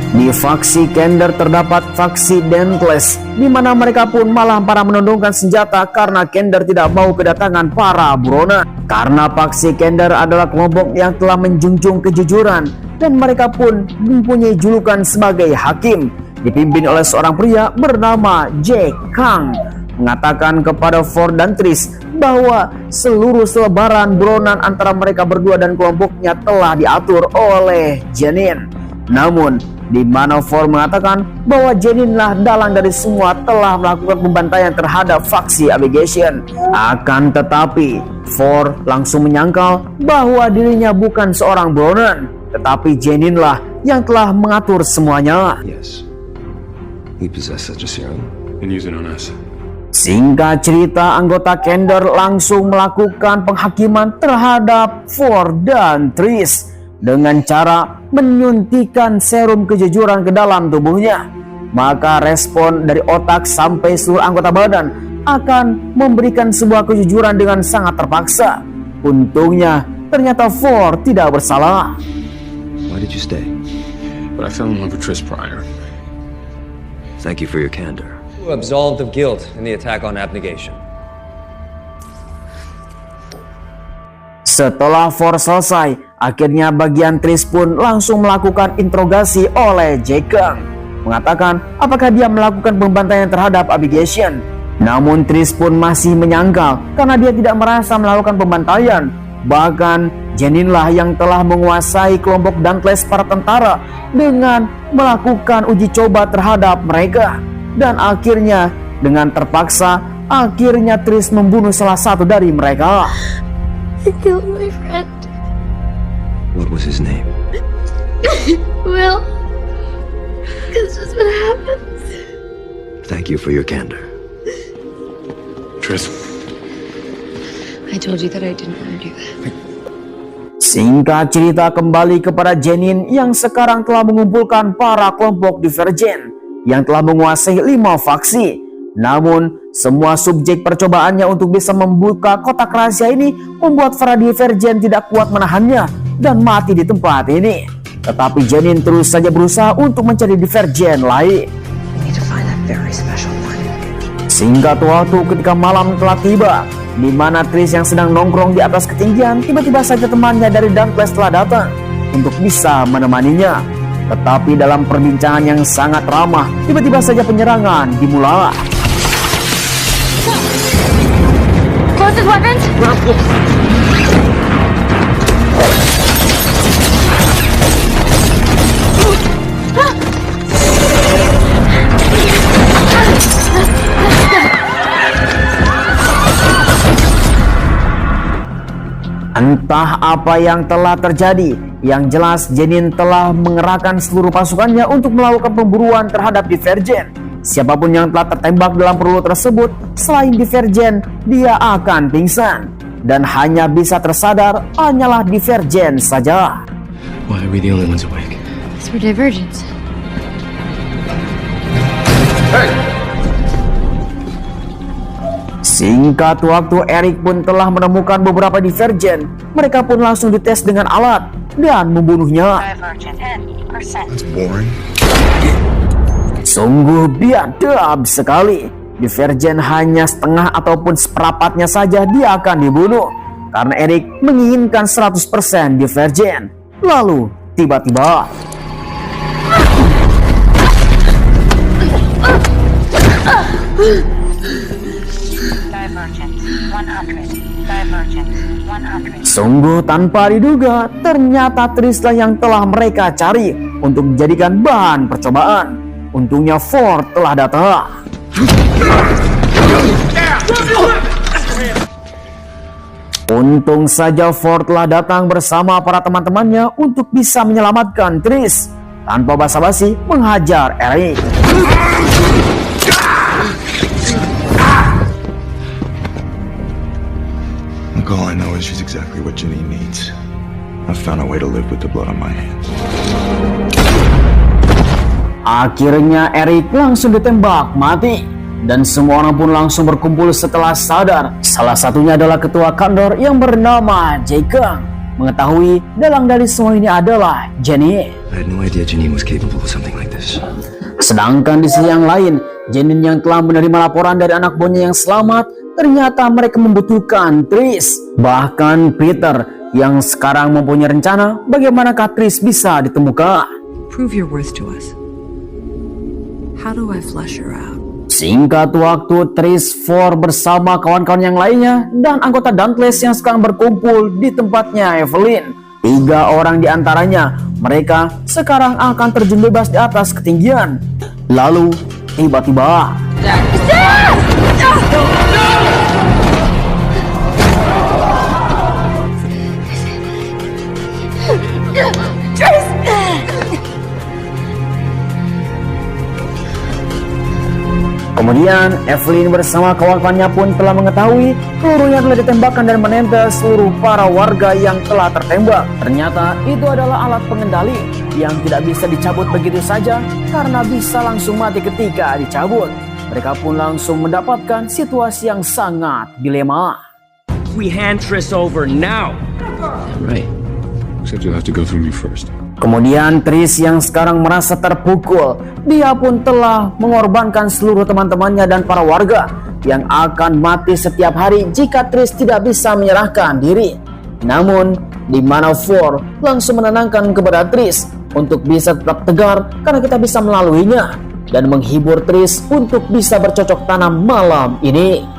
Di faksi Kender terdapat faksi Dauntless, di mana mereka pun malah para menundukkan senjata karena Kender tidak mau kedatangan para buronan. Karena faksi Kender adalah kelompok yang telah menjunjung kejujuran dan mereka pun mempunyai julukan sebagai hakim, dipimpin oleh seorang pria bernama Jack Kang, mengatakan kepada Ford dan Triss bahwa seluruh selebaran buronan antara mereka berdua dan kelompoknya telah diatur oleh Janine. Namun, di mana Ford mengatakan bahwa Janine lah dalang dari semua telah melakukan pembantaian terhadap faksi Abigation. Akan tetapi, Ford langsung menyangkal bahwa dirinya bukan seorang buronan, tetapi Janine lah yang telah mengatur semuanya. Yes. We possess such a serum. And use it on us. Singkat cerita, anggota Kender langsung melakukan penghakiman terhadap Ford dan Triss dengan cara menyuntikkan serum kejujuran ke dalam tubuhnya. Maka respon dari otak sampai seluruh anggota badan akan memberikan sebuah kejujuran dengan sangat terpaksa. Untungnya ternyata Ford tidak bersalah. Why did you stay? But I fell in love with Triss prior. Thank you for your candor. Absolved of guilt in the attack on Abnegation. Setelah Ford selesai, akhirnya bagian Triss pun langsung melakukan interogasi oleh Jack Kang, mengatakan apakah dia melakukan pembantaian terhadap Abigation. Namun Triss pun masih menyangkal karena dia tidak merasa melakukan pembantaian. Bahkan Janine lah yang telah menguasai kelompok Dauntless para tentara dengan melakukan uji coba terhadap mereka. Dan akhirnya dengan terpaksa, akhirnya Triss membunuh salah satu dari mereka. I killed my friend. What was his name? Will. This is what happens. Thank you for your candor. Triss. I told you that I didn't want to do that. Singkat cerita, kembali kepada Janine yang sekarang telah mengumpulkan para kelompok Divergent yang telah menguasai 5 faksi. Namun, semua subjek percobaannya untuk bisa membuka kotak rahasia ini membuat para Divergent tidak kuat menahannya dan mati di tempat ini. Tetapi Janine terus saja berusaha untuk mencari Divergent lain. Singkat waktu, ketika malam telah tiba, di mana Triss yang sedang nongkrong di atas ketinggian, tiba-tiba saja temannya dari Dauntless telah datang untuk bisa menemaninya. Tetapi dalam perbincangan yang sangat ramah, tiba-tiba saja penyerangan dimulai. Rose's weapons? Entah apa yang telah terjadi, yang jelas Janine telah mengerahkan seluruh pasukannya untuk melakukan pemburuan terhadap Divergent. Siapapun yang telah tertembak dalam peluru tersebut, selain Divergent, dia akan pingsan. Dan hanya bisa tersadar hanyalah Divergent saja. Why are we the only ones awake? It's for Divergence. Singkat waktu, Eric pun telah menemukan beberapa Divergent. Mereka pun langsung dites dengan alat dan membunuhnya. That's boring. Sungguh biadab sekali. Divergent hanya setengah ataupun seperempatnya saja dia akan dibunuh. Karena Eric menginginkan 100% Divergent. Lalu tiba-tiba sungguh tanpa diduga, ternyata Trislah yang telah mereka cari untuk dijadikan bahan percobaan. Untungnya Ford telah datang. Untung saja Ford telah datang bersama para teman-temannya untuk bisa menyelamatkan Tris. Tanpa basa-basi menghajar Eric. Look, all I know is she's exactly what Janine needs. I've found a way to live with the blood on my hands. Akhirnya Eric langsung ditembak mati. Dan semua orang pun langsung berkumpul setelah sadar. Salah satunya adalah ketua kantor yang bernama Jacob. Mengetahui dalang dari semua ini adalah Janine. I had no idea Janine was capable of something like this. Sedangkan di sisi yang lain, Janine yang telah menerima laporan dari anak buahnya yang selamat, ternyata mereka membutuhkan Tris. Bahkan Peter yang sekarang mempunyai rencana bagaimanakah Tris bisa ditemukan. Prove your worth to us. How do I flush her out? Singkat waktu, Tris, Ford bersama kawan-kawan yang lainnya dan anggota Dauntless yang sekarang berkumpul di tempatnya Evelyn. 3 orang di antaranya, mereka sekarang akan terjun bebas di atas ketinggian. Lalu, tiba-tiba kemudian Evelyn bersama kawan-kawannya pun telah mengetahui pelurunya telah ditembakkan dan menempel seluruh para warga yang telah tertembak. Ternyata itu adalah alat pengendali yang tidak bisa dicabut begitu saja karena bisa langsung mati ketika dicabut. Mereka pun langsung mendapatkan situasi yang sangat dilema. We hand Tris over now. Right. Except you'll have to go through me first. Kemudian Tris yang sekarang merasa terpukul, dia pun telah mengorbankan seluruh teman-temannya dan para warga yang akan mati setiap hari jika Tris tidak bisa menyerahkan diri. Namun, di mana Ford langsung menenangkan kepada Tris untuk bisa tetap tegar karena kita bisa melaluinya dan menghibur Tris untuk bisa bercocok tanam malam ini.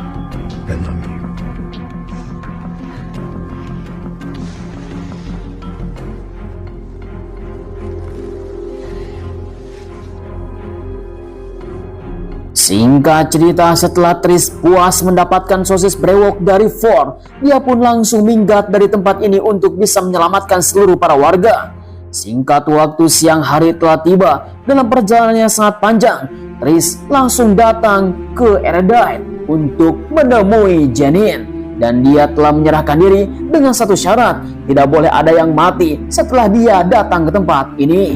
Singkat cerita, setelah Tris puas mendapatkan sosis brewok dari Ford, dia pun langsung minggat dari tempat ini untuk bisa menyelamatkan seluruh para warga. Singkat waktu, siang hari telah tiba. Dalam perjalanan yang sangat panjang, Tris langsung datang ke Erudite untuk menemui Janine. Dan dia telah menyerahkan diri dengan satu syarat, tidak boleh ada yang mati setelah dia datang ke tempat ini.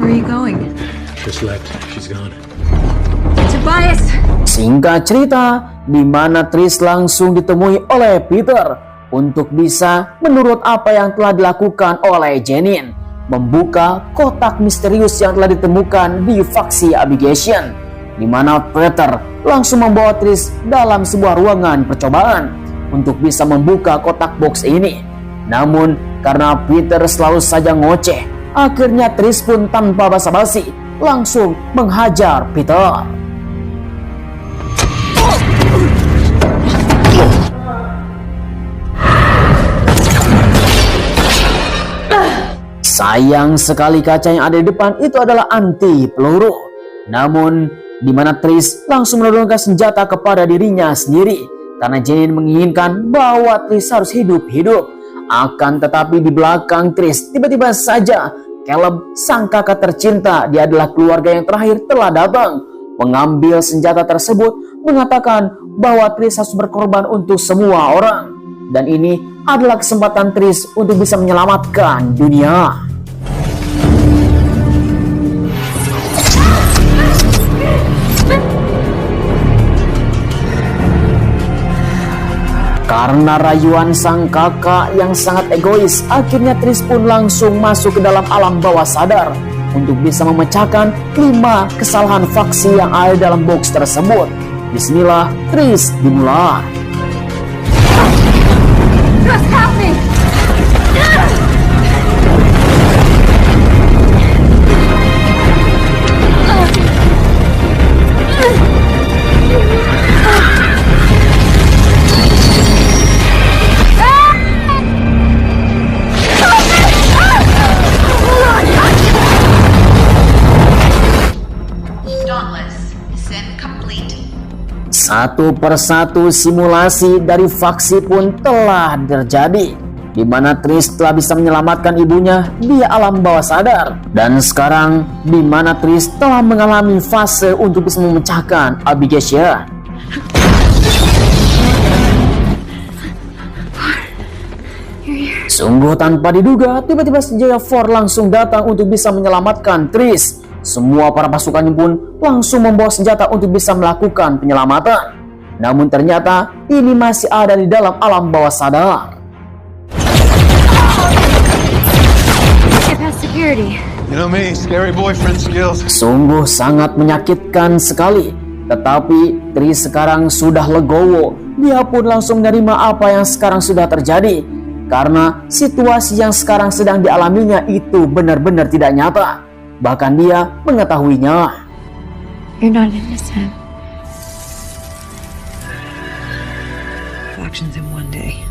Where are you going? Just left. She's gone. Tobias! Singkat cerita, di mana Tris langsung ditemui oleh Peter untuk bisa menurut apa yang telah dilakukan oleh Janine, membuka kotak misterius yang telah ditemukan di faksi Abjuration, di mana Peter langsung membawa Tris dalam sebuah ruangan percobaan untuk bisa membuka kotak box ini. Namun karena Peter selalu saja ngoceh, akhirnya Tris pun tanpa basa-basi langsung menghajar Peter. Sayang sekali kaca yang ada di depan itu adalah anti peluru. Namun di mana Tris langsung menodongkan senjata kepada dirinya sendiri karena Janine menginginkan bahwa Tris harus hidup-hidup. Akan tetapi di belakang Tris tiba-tiba saja Caleb, sang kakak tercinta, dia adalah keluarga yang terakhir, telah datang mengambil senjata tersebut, mengatakan bahwa Tris harus berkorban untuk semua orang. Dan ini adalah kesempatan Tris untuk bisa menyelamatkan dunia. Karena rayuan sang kakak yang sangat egois, akhirnya Tris pun langsung masuk ke dalam alam bawah sadar untuk bisa memecahkan 5 kesalahan faksi yang ada dalam box tersebut. Bismillah, Tris dimulai. Just help me! Satu persatu simulasi dari faksi pun telah terjadi, di mana Tris telah bisa menyelamatkan ibunya di alam bawah sadar. Dan sekarang di mana Tris telah mengalami fase untuk bisa memecahkan Abigail. Sungguh tanpa diduga, tiba-tiba saja Ford langsung datang untuk bisa menyelamatkan Tris. Semua para pasukannya pun langsung membawa senjata untuk bisa melakukan penyelamatan. Namun ternyata ini masih ada di dalam alam bawah sadar. You know me, scary boyfriend skills. Sungguh sangat menyakitkan sekali. Tetapi Tris sekarang sudah legowo. Dia pun langsung menerima apa yang sekarang sudah terjadi. Karena situasi yang sekarang sedang dialaminya itu benar-benar tidak nyata. Bahkan dia mengetahuinya. You're not innocent. Actions in one day.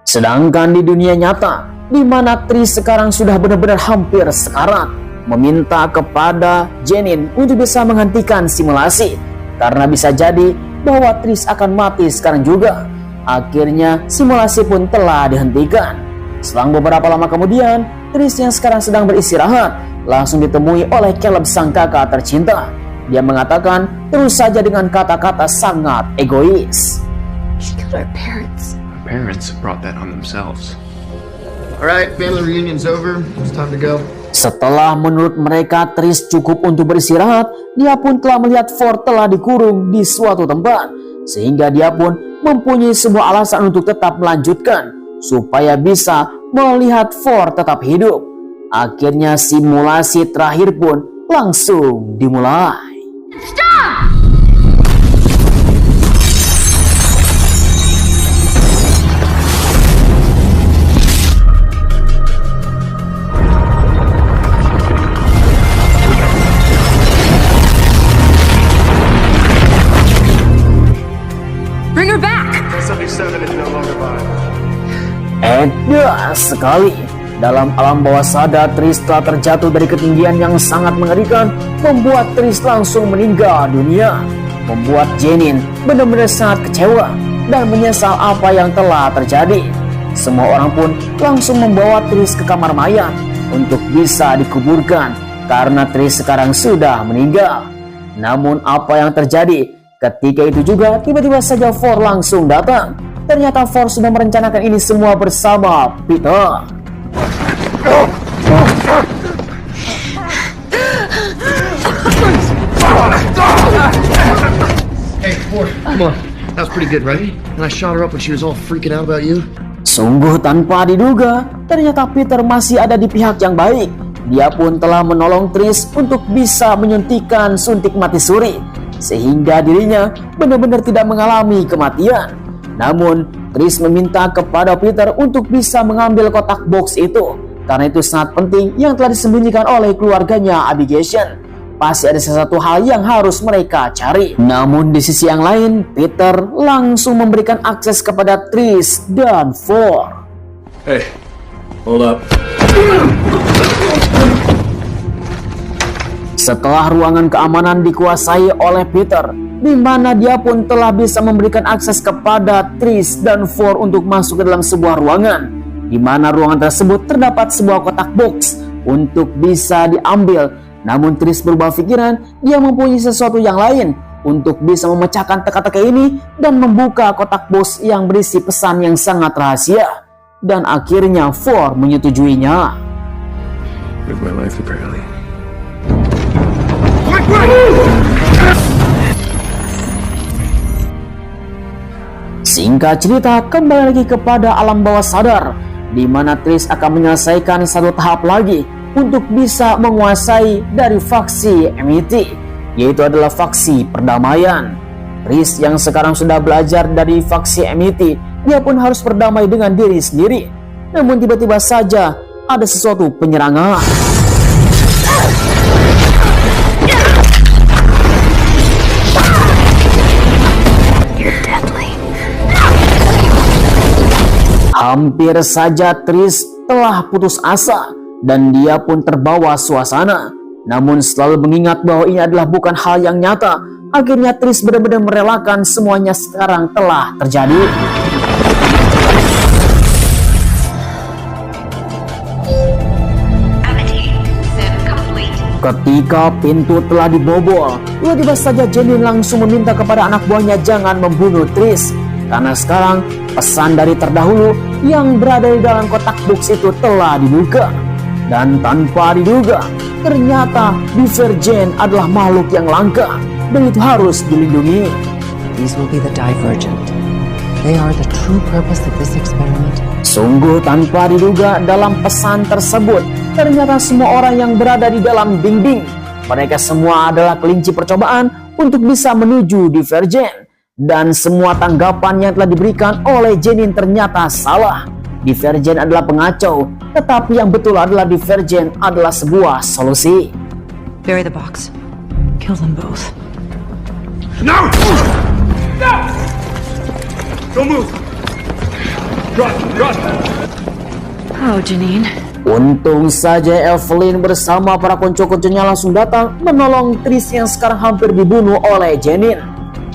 Sedangkan di dunia nyata, di mana Tris sekarang sudah benar-benar hampir sekarat, meminta kepada Janine untuk bisa menghentikan simulasi. Karena bisa jadi bahwa Tris akan mati sekarang juga. Akhirnya simulasi pun telah dihentikan. Selang beberapa lama kemudian, Tris yang sekarang sedang beristirahat langsung ditemui oleh Caleb, sang kakak tercinta. Dia mengatakan terus saja dengan kata-kata sangat egois. She killed our parents. Our parents brought that on themselves. Alright, family reunion's over. It's time to go. Setelah menurut mereka Tris cukup untuk beristirahat, dia pun telah melihat Ford telah dikurung di suatu tempat. Sehingga dia pun mempunyai sebuah alasan untuk tetap melanjutkan, supaya bisa melihat Ford tetap hidup. Akhirnya simulasi terakhir pun langsung dimulai. Stop! Bring her back! 77 is no longer viable. Sekali. Dalam alam bawah sadar, Tris telah terjatuh dari ketinggian yang sangat mengerikan, membuat Tris langsung meninggal dunia. Membuat Janine benar-benar sangat kecewa dan menyesal apa yang telah terjadi. Semua orang pun langsung membawa Tris ke kamar mayat untuk bisa dikuburkan karena Tris sekarang sudah meninggal. Namun apa yang terjadi? Ketika itu juga tiba-tiba saja Ford langsung datang. Ternyata Ford sudah merencanakan ini semua bersama Peter. Hey, Ford, come on. That was pretty good, right? And I shot her up when she was all freaking out about you. Sungguh tanpa diduga, ternyata Peter masih ada di pihak yang baik. Dia pun telah menolong Tris untuk bisa menyuntikkan suntik mati suri, sehingga dirinya benar-benar tidak mengalami kematian. Namun, Tris meminta kepada Peter untuk bisa mengambil kotak box itu, karena itu sangat penting yang telah disembunyikan oleh keluarganya Abigail. Pasti ada sesuatu hal yang harus mereka cari. Namun di sisi yang lain, Peter langsung memberikan akses kepada Tris dan Ford. Hey, hold up. Setelah ruangan keamanan dikuasai oleh Peter, di mana dia pun telah bisa memberikan akses kepada Trish dan Four untuk masuk ke dalam sebuah ruangan, di mana ruangan tersebut terdapat sebuah kotak box untuk bisa diambil. Namun Trish berubah pikiran, dia mempunyai sesuatu yang lain untuk bisa memecahkan teka-teki ini dan membuka kotak box yang berisi pesan yang sangat rahasia. Dan akhirnya Four menyetujuinya. Live my life apparently. Singkat cerita, kembali lagi kepada alam bawah sadar, di mana Trish akan menyelesaikan satu tahap lagi untuk bisa menguasai dari faksi Amity, yaitu adalah faksi perdamaian. Trish yang sekarang sudah belajar dari faksi Amity, dia pun harus berdamai dengan diri sendiri. Namun tiba-tiba saja ada sesuatu penyerangan. Hampir saja Trish telah putus asa dan dia pun terbawa suasana. Namun selalu mengingat bahwa ini adalah bukan hal yang nyata, akhirnya Trish benar-benar merelakan semuanya sekarang telah terjadi. Ketika pintu telah dibobol, tiba-tiba saja Janine langsung meminta kepada anak buahnya jangan membunuh Trish, karena sekarang pesan dari terdahulu yang berada di dalam kotak box itu telah dibuka. Dan tanpa diduga, ternyata Divergent adalah makhluk yang langka dan itu harus dilindungi. These will be the Divergent. They are the true purpose of this experiment. Sungguh tanpa diduga dalam pesan tersebut, ternyata semua orang yang berada di dalam dinding, mereka semua adalah kelinci percobaan untuk bisa menuju Divergent. Dan semua tanggapan yang telah diberikan oleh Janine ternyata salah. Divergent adalah pengacau, tetapi yang betul adalah Divergent adalah sebuah solusi. Bury the box. Kill them both. No! No! Don't move! Run! Run! Oh, Janine. Untung saja Evelyn bersama para konco-konconya langsung datang menolong Trish yang sekarang hampir dibunuh oleh Janine,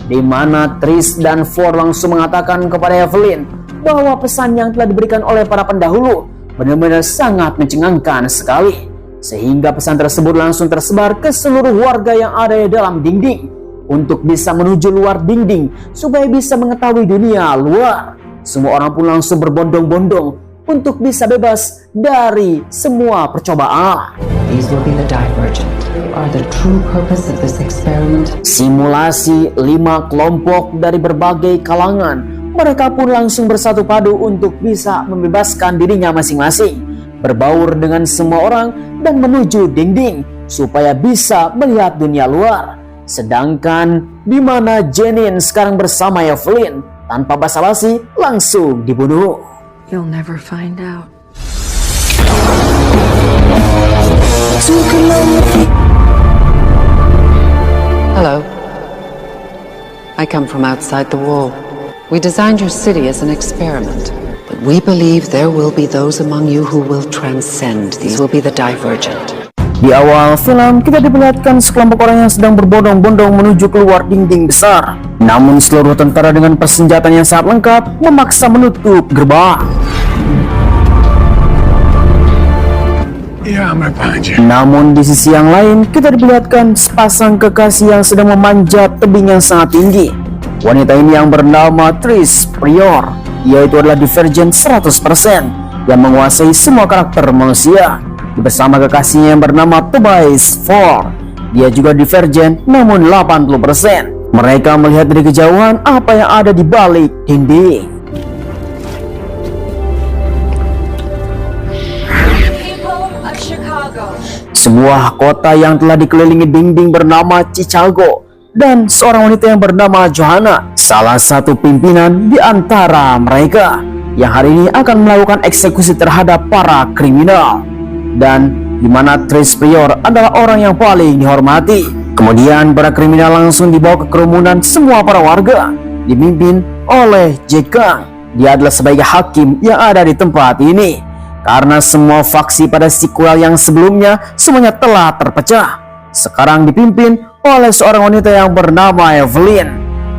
di mana Trish dan Four langsung mengatakan kepada Evelyn bahwa pesan yang telah diberikan oleh para pendahulu benar-benar sangat mencengangkan sekali, sehingga pesan tersebut langsung tersebar ke seluruh warga yang ada di dalam dinding untuk bisa menuju luar dinding supaya bisa mengetahui dunia luar. Semua orang pun langsung berbondong-bondong untuk bisa bebas dari semua percobaan. These will be the Divergent. They are the true purpose of this experiment. Simulasi 5 kelompok dari berbagai kalangan, mereka pun langsung bersatu padu untuk bisa membebaskan dirinya masing-masing, berbaur dengan semua orang dan menuju dinding supaya bisa melihat dunia luar. Sedangkan di mana Janine sekarang bersama Evelyn, tanpa basa-basi langsung dibunuh. You'll never find out. Hello. I come from outside the wall. We designed your city as an experiment, but we believe there will be those among you who will transcend. These will be the Divergent. Di awal film, kita diperlihatkan sekelompok orang yang sedang berbondong-bondong menuju keluar dinding besar. Namun seluruh tentara dengan persenjataan yang sangat lengkap memaksa menutup gerbang. Yeah, I'm right behind you. Namun di sisi yang lain, kita diperlihatkan sepasang kekasih yang sedang memanjat tebing yang sangat tinggi. Wanita ini yang bernama Trish Prior, yaitu adalah Divergent 100% yang menguasai semua karakter manusia. Bersama kekasihnya yang bernama Tobias Four, dia juga Divergent namun 80%. Mereka melihat dari kejauhan apa yang ada di balik dinding. Sebuah kota yang telah dikelilingi dinding bernama Chicago, dan seorang wanita yang bernama Johanna, salah satu pimpinan di antara mereka, yang hari ini akan melakukan eksekusi terhadap para kriminal. Dan di mana Trish Prior adalah orang yang paling dihormati. Kemudian para kriminal langsung dibawa ke kerumunan semua para warga, dipimpin oleh Jack Kang. Dia adalah sebagai hakim yang ada di tempat ini. Karena semua faksi pada sequel yang sebelumnya semuanya telah terpecah, sekarang dipimpin oleh seorang wanita yang bernama Evelyn.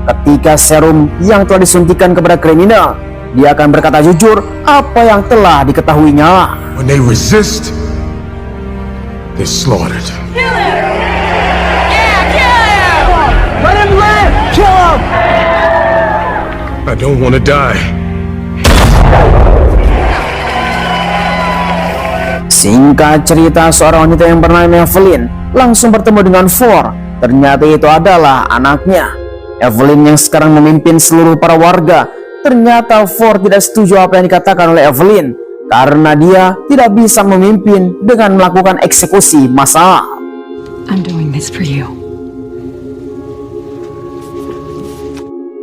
Ketika serum yang telah disuntikan kepada kriminal, dia akan berkata jujur apa yang telah diketahuinya. When they resist, they're slaughtered. Let him live! Kill him! I don't want to die. Singkat cerita, seorang wanita yang bernama Evelyn langsung bertemu dengan For. Ternyata itu adalah anaknya. Evelyn yang sekarang memimpin seluruh para warga. Ternyata For tidak setuju apa yang dikatakan oleh Evelyn, karena dia tidak bisa memimpin dengan melakukan eksekusi massal. I'm doing this for you.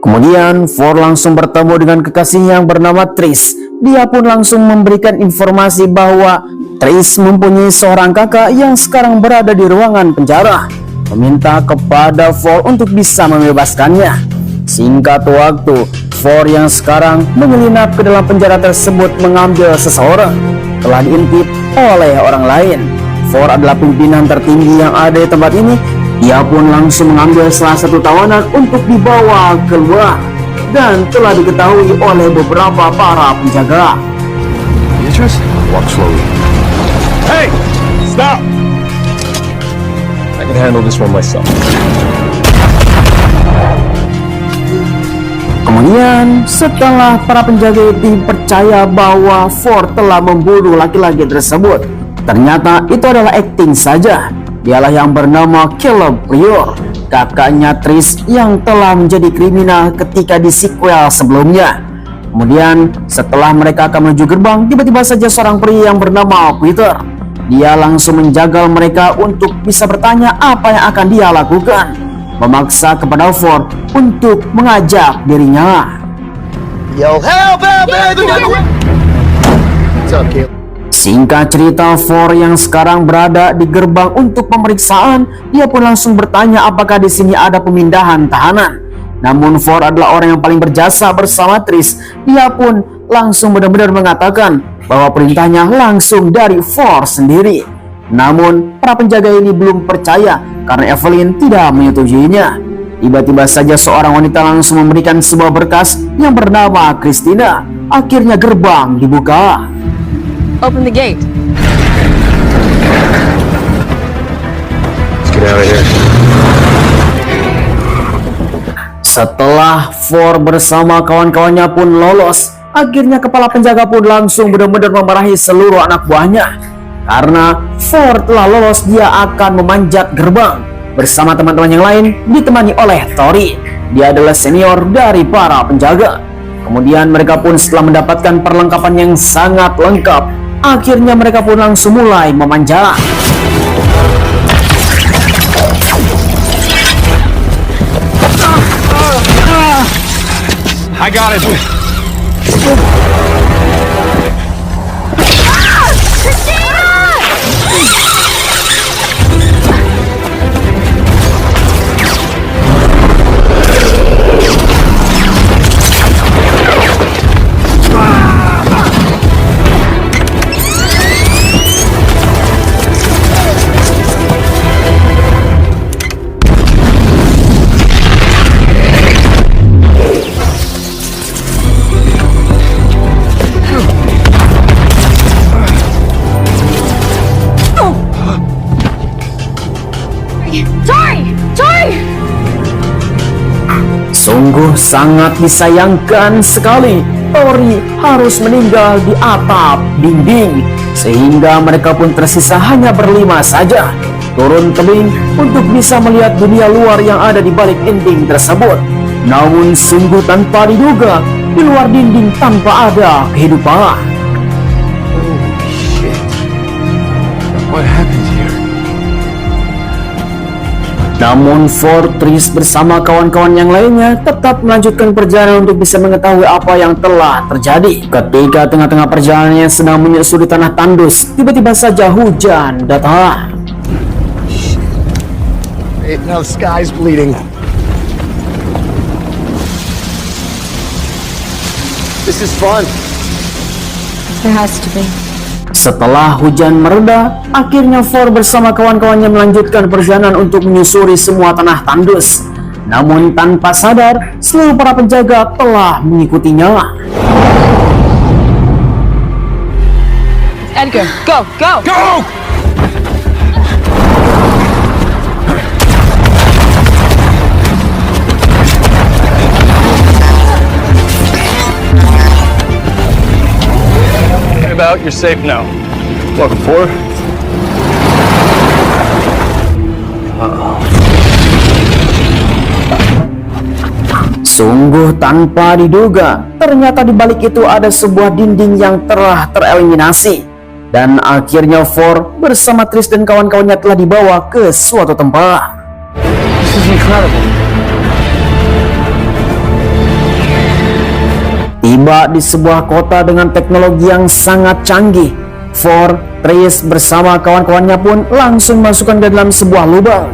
Kemudian For langsung bertemu dengan kekasihnya yang bernama Tris. Dia pun langsung memberikan informasi bahwa Tris mempunyai seorang kakak yang sekarang berada di ruangan penjara, meminta kepada For untuk bisa membebaskannya. Singkat waktu, For yang sekarang menyelinap ke dalam penjara tersebut mengambil seseorang telah diintip oleh orang lain. For adalah pimpinan tertinggi yang ada di tempat ini. Dia pun langsung mengambil salah satu tawanan untuk dibawa keluar dan telah diketahui oleh beberapa para penjaga. Beatrice? Walk slowly. Hey! Stop! I can handle this one myself. Kemudian setelah para penjaga itu percaya bahwa Ford telah membunuh laki-laki tersebut, ternyata itu adalah akting saja. Dialah yang bernama Caleb Prior, kakaknya Tris yang telah menjadi kriminal ketika di sequel sebelumnya. Kemudian setelah mereka akan menuju gerbang, tiba-tiba saja seorang pria yang bernama Peter. Dia langsung menjagal mereka untuk bisa bertanya apa yang akan dia lakukan, memaksa kepada Ford untuk mengajak dirinya. Yo, help! What's up, Caleb? Singkat cerita, For yang sekarang berada di gerbang untuk pemeriksaan, dia pun langsung bertanya apakah di sini ada pemindahan tahanan. Namun For adalah orang yang paling berjasa bersama Tris. Dia pun langsung benar-benar mengatakan bahwa perintahnya langsung dari For sendiri. Namun para penjaga ini belum percaya karena Evelyn tidak menyetujuinya. Tiba-tiba saja seorang wanita langsung memberikan sebuah berkas yang bernama Christina. Akhirnya gerbang dibuka. Open the gate. Let's get out of here. Setelah For bersama kawan-kawannya pun lolos, akhirnya kepala penjaga pun langsung benar-benar memarahi seluruh anak buahnya. Karena For telah lolos, dia akan memanjat gerbang bersama teman-teman yang lain ditemani oleh Tori. Dia adalah senior dari para penjaga. Kemudian mereka pun setelah mendapatkan perlengkapan yang sangat lengkap, akhirnya mereka pun langsung mulai memanjat. I got it. Sungguh sangat disayangkan sekali Tori harus meninggal di atap dinding, sehingga mereka pun tersisa hanya berlima saja turun tebing untuk bisa melihat dunia luar yang ada di balik dinding tersebut. Namun sungguh tanpa diduga, di luar dinding tanpa ada kehidupan. What happened here? Namun Tris bersama kawan-kawan yang lainnya tetap melanjutkan perjalanan untuk bisa mengetahui apa yang telah terjadi. Ketika tengah-tengah perjalanannya sedang menyusuri tanah tandus, tiba-tiba saja hujan datang. Now the sky's bleeding. This is fun. There has to be. Setelah hujan mereda, akhirnya For bersama kawan-kawannya melanjutkan perjalanan untuk menyusuri semua tanah tandus. Namun tanpa sadar, seluruh para penjaga telah mengikutinya. Edgar, go, go! Go! About, you're safe now. Welcome, Ford. Sungguh tanpa diduga, ternyata di balik itu ada sebuah dinding yang telah tereliminasi. Dan akhirnya For bersama Tris dan kawan-kawannya telah dibawa ke suatu tempat. This is incredible. Tiba di sebuah kota dengan teknologi yang sangat canggih. For, Tris bersama kawan-kawannya pun langsung masukkan ke dalam sebuah lubang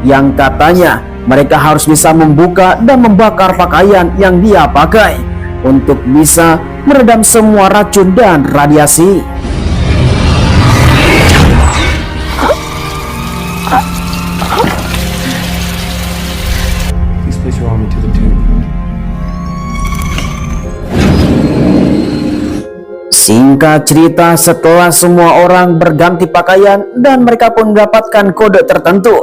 yang katanya mereka harus bisa membuka dan membakar pakaian yang dia pakai untuk bisa meredam semua racun dan radiasi. Please place your arm into the tube. Singkat cerita, setelah semua orang berganti pakaian dan mereka pun mendapatkan kode tertentu,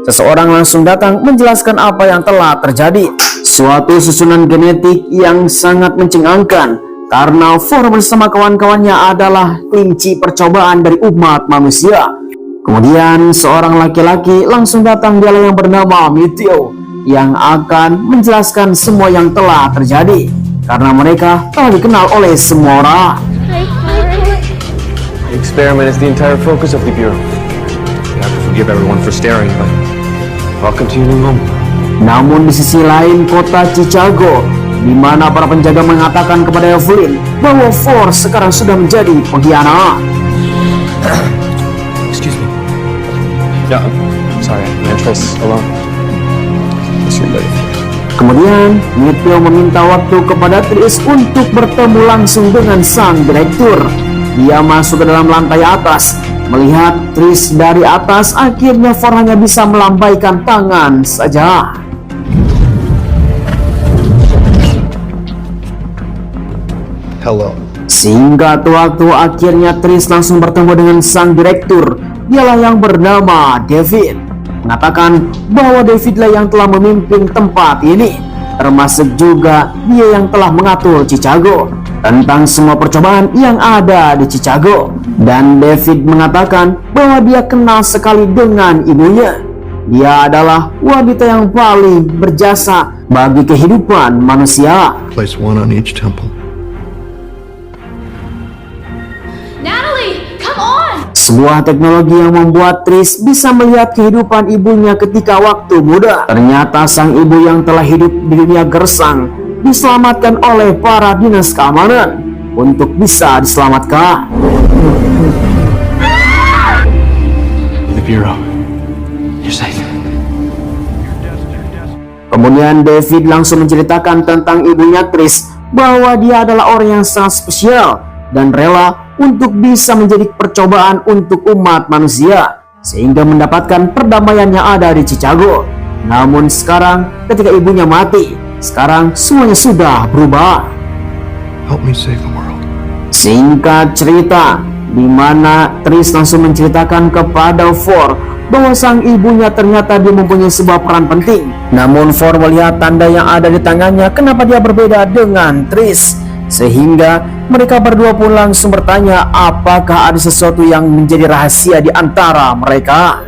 seseorang langsung datang menjelaskan apa yang telah terjadi. Suatu susunan genetik yang sangat mencengangkan, karena For bersama kawan-kawannya adalah kelinci percobaan dari umat manusia. Kemudian seorang laki-laki langsung datang, dialah yang bernama Meteor, yang akan menjelaskan semua yang telah terjadi, karena mereka telah dikenal oleh semua orang. The experiment is the entire focus of the Bureau. You have to forgive everyone for staring, but I'll continue home. Namun di sisi lain kota Chicago, di mana para penjaga mengatakan kepada Evelyn bahwa For sekarang sudah menjadi pengkhianat. Excuse me. Yeah, I'm sorry. I Tris alone. It's your late. Kemudian Meteor meminta waktu kepada Tris untuk bertemu langsung dengan sang direktur. Dia masuk ke dalam lantai atas. Melihat Tris dari atas, akhirnya For hanya bisa melambaikan tangan saja. Hello. Singkat waktu, akhirnya Tris langsung bertemu dengan sang direktur. Dialah yang bernama David. Mengatakan bahwa Davidlah yang telah memimpin tempat ini, termasuk juga dia yang telah mengatur Chicago tentang semua percobaan yang ada di Chicago. Dan David mengatakan bahwa dia kenal sekali dengan ibunya. Dia adalah wanita yang paling berjasa bagi kehidupan manusia. Place one on each temple. Natalie, come on! Sebuah teknologi yang membuat Tris bisa melihat kehidupan ibunya ketika waktu muda. Ternyata sang ibu yang telah hidup di dunia gersang diselamatkan oleh para dinas keamanan untuk bisa diselamatkan. The Bureau. You're safe. Kemudian David langsung menceritakan tentang ibunya Tris, bahwa dia adalah orang yang sangat spesial dan rela untuk bisa menjadi percobaan untuk umat manusia, sehingga mendapatkan perdamaian yang ada di Chicago. Namun sekarang ketika ibunya mati, sekarang semuanya sudah berubah. Help me save the world. Singkat cerita, di mana Tris langsung menceritakan kepada For bahwa sang ibunya ternyata dia mempunyai sebuah peran penting. Namun For melihat tanda yang ada di tangannya, kenapa dia berbeda dengan Tris, sehingga mereka berdua pun langsung bertanya apakah ada sesuatu yang menjadi rahasia di antara mereka.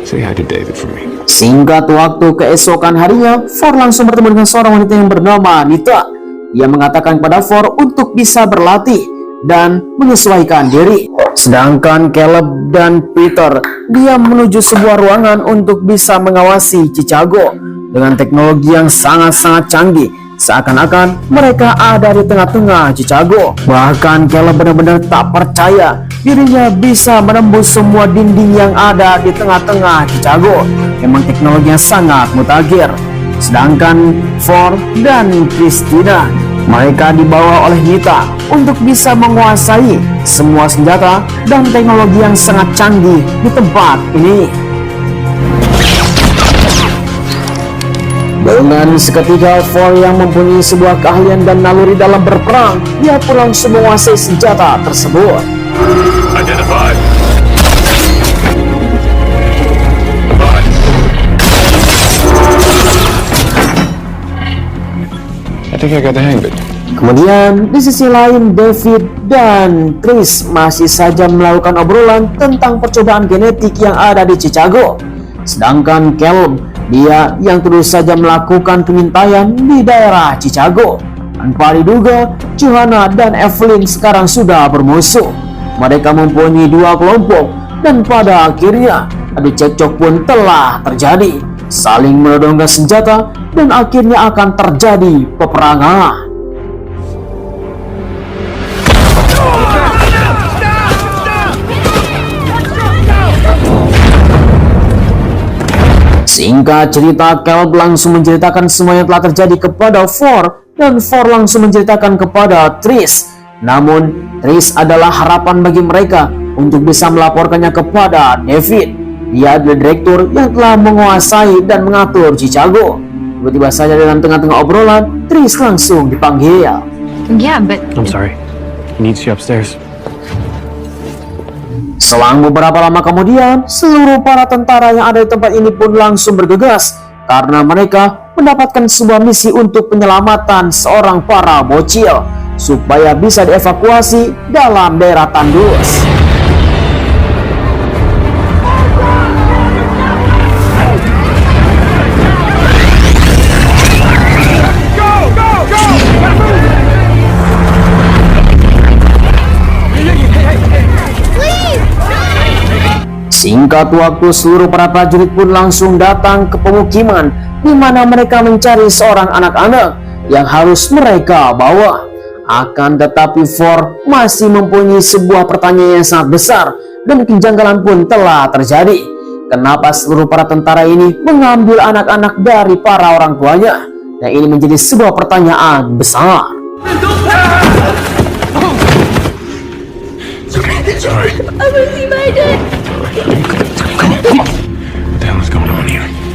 Say hi to David for me. Singkat waktu, keesokan harinya For langsung bertemu dengan seorang wanita yang bernama Anita. Ia mengatakan kepada For untuk bisa berlatih dan menyesuaikan diri. Sedangkan Caleb dan Peter, dia menuju sebuah ruangan untuk bisa mengawasi Chicago dengan teknologi yang sangat-sangat canggih. Seakan-akan mereka ada di tengah-tengah Chicago. Bahkan Caleb benar-benar tak percaya dirinya bisa menembus semua dinding yang ada di tengah-tengah Chicago. Memang teknologinya sangat mutakhir. Sedangkan Ford dan Christina, mereka dibawa oleh Nita untuk bisa menguasai semua senjata dan teknologi yang sangat canggih di tempat ini. Dengan seketika Ford yang mempunyai sebuah keahlian dan naluri dalam berperang, dia pun langsung menguasai senjata tersebut. Identified. I think I got the hang of it. Kemudian di sisi lain David dan Chris masih saja melakukan obrolan tentang percobaan genetik yang ada di Chicago. Sedangkan Caleb, dia yang terus saja melakukan pengintaian di daerah Chicago. Tanpa diduga, Johanna dan Evelyn sekarang sudah bermusuh. Mereka mempunyai dua kelompok dan pada akhirnya adu cekcok pun telah terjadi. Saling menodongkan senjata dan akhirnya akan terjadi peperangan. Singkat cerita, Caleb langsung menceritakan semua yang telah terjadi kepada Ford dan Ford langsung menceritakan kepada Tris. Namun, Tris adalah harapan bagi mereka untuk bisa melaporkannya kepada David. Dia adalah direktur yang telah menguasai dan mengatur Chicago. Tiba-tiba saja dalam tengah-tengah obrolan, Tris langsung dipanggil. Yeah, but I'm sorry. He needs you upstairs. Selang beberapa lama kemudian, seluruh para tentara yang ada di tempat ini pun langsung bergegas karena mereka mendapatkan sebuah misi untuk penyelamatan seorang para bocil supaya bisa dievakuasi dalam daerah tandus. Singkat waktu, seluruh para prajurit pun langsung datang ke pemukiman di mana mereka mencari seorang anak-anak yang harus mereka bawa. Akan tetapi Ford masih mempunyai sebuah pertanyaan yang sangat besar dan kejanggalan pun telah terjadi. Kenapa seluruh para tentara ini mengambil anak-anak dari para orang tuanya? Dan ini menjadi sebuah pertanyaan besar. Sorry.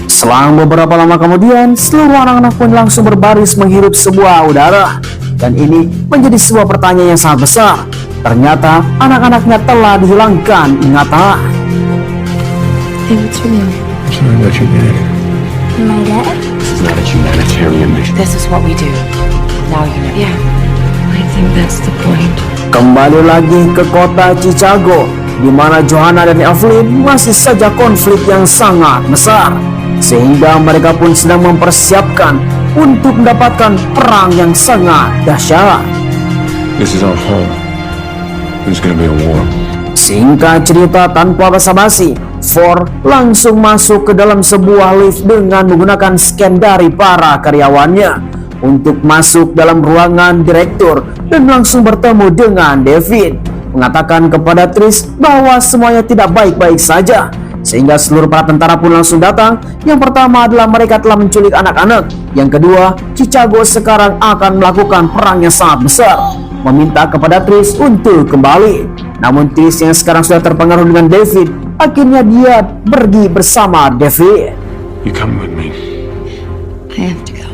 Selang beberapa lama kemudian, seluruh anak-anak pun langsung berbaris menghirup sebuah udara. Dan ini menjadi sebuah pertanyaan yang sangat besar. Ternyata anak-anaknya telah dihilangkan ingatan. hey, what's your name? Sorry about your dad. My dad? This is not a humanitarian mission. This is what we do. Now you know. Yeah. I think that's the point. Kembali lagi ke kota Chicago, di mana Johanna dan Evelyn masih saja konflik yang sangat besar, sehingga mereka pun sedang mempersiapkan untuk mendapatkan perang yang sangat dahsyat. This is our home. There's gonna be a war. Singkat cerita, tanpa basa-basi, Ford langsung masuk ke dalam sebuah lift dengan menggunakan scan dari para karyawannya untuk masuk dalam ruangan direktur dan langsung bertemu dengan David, mengatakan kepada Tris bahwa semuanya tidak baik-baik saja, sehingga seluruh para tentara pun langsung datang. Yang pertama adalah mereka telah menculik anak-anak, yang kedua, Chicago sekarang akan melakukan perang yang sangat besar, meminta kepada Tris untuk kembali. Namun Tris yang sekarang sudah terpengaruh dengan David, akhirnya dia pergi bersama David. You come with me. I have to go.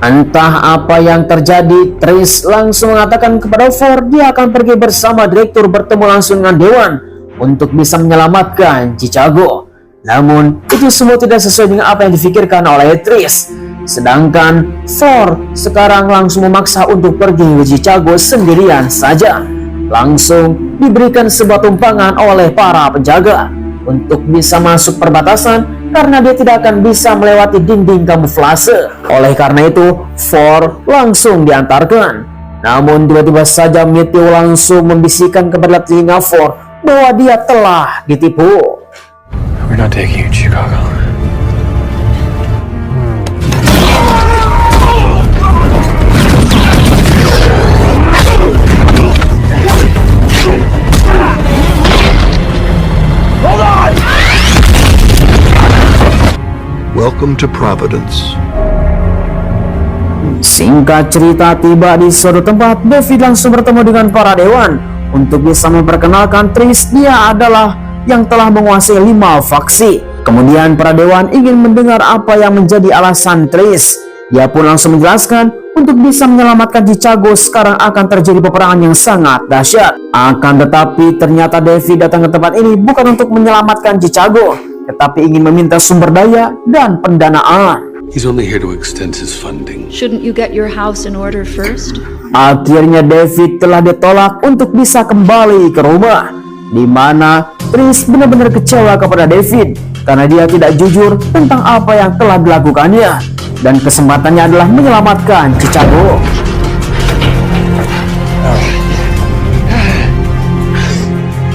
Entah apa yang terjadi, Tris langsung mengatakan kepada Ford dia akan pergi bersama direktur bertemu langsung dengan Dewan untuk bisa menyelamatkan Chicago. Namun itu semua tidak sesuai dengan apa yang difikirkan oleh Tris. Sedangkan Ford sekarang langsung memaksa untuk pergi ke Chicago sendirian saja. Langsung diberikan sebuah tumpangan oleh para penjaga untuk bisa masuk perbatasan karena dia tidak akan bisa melewati dinding kamuflase. Oleh karena itu, Ford langsung diantarkan. Namun tiba-tiba saja Matthew langsung membisikkan kepada telinga Ford bahwa dia telah ditipu. We're not taking you to Chicago. Welcome to Providence. Singkat cerita, tiba di suatu tempat, David langsung bertemu dengan para dewan untuk bisa memperkenalkan Trish. Dia adalah yang telah menguasai 5 faksi. Kemudian para dewan ingin mendengar apa yang menjadi alasan Trish. Dia pun langsung menjelaskan untuk bisa menyelamatkan Chicago sekarang akan terjadi peperangan yang sangat dahsyat. Akan tetapi ternyata David datang ke tempat ini bukan untuk menyelamatkan Chicago, tetapi ingin meminta sumber daya dan pendanaan. He's only here to extend his funding. Shouldn't you get your house in order first? Akhirnya David telah ditolak untuk bisa kembali ke rumah, di mana Trish benar-benar kecewa kepada David karena dia tidak jujur tentang apa yang telah dilakukannya, dan kesempatannya adalah menyelamatkan Chicago.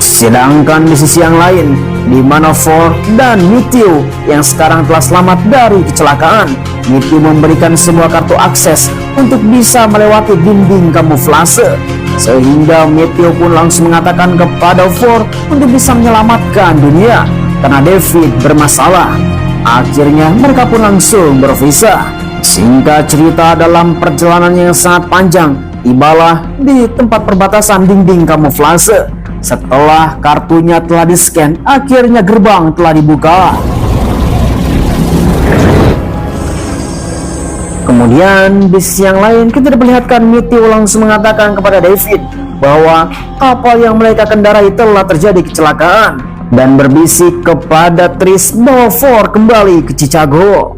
Sedangkan di sisi yang lain, di mana Ford dan Matthew yang sekarang telah selamat dari kecelakaan, Matthew memberikan sebuah kartu akses untuk bisa melewati dinding kamuflase, sehingga Matthew pun langsung mengatakan kepada Ford untuk bisa menyelamatkan dunia karena David bermasalah. Akhirnya mereka pun langsung berpisah. Singkat cerita, dalam perjalanan yang sangat panjang, tibalah di tempat perbatasan dinding kamuflase. Setelah kartunya telah di-scan, akhirnya gerbang telah dibuka. Kemudian di sisi yang lain, kita diperlihatkan Matthew langsung mengatakan kepada David bahwa kapal yang mereka kendarai telah terjadi kecelakaan, dan berbisik kepada Trish bahwa Ford kembali ke Chicago.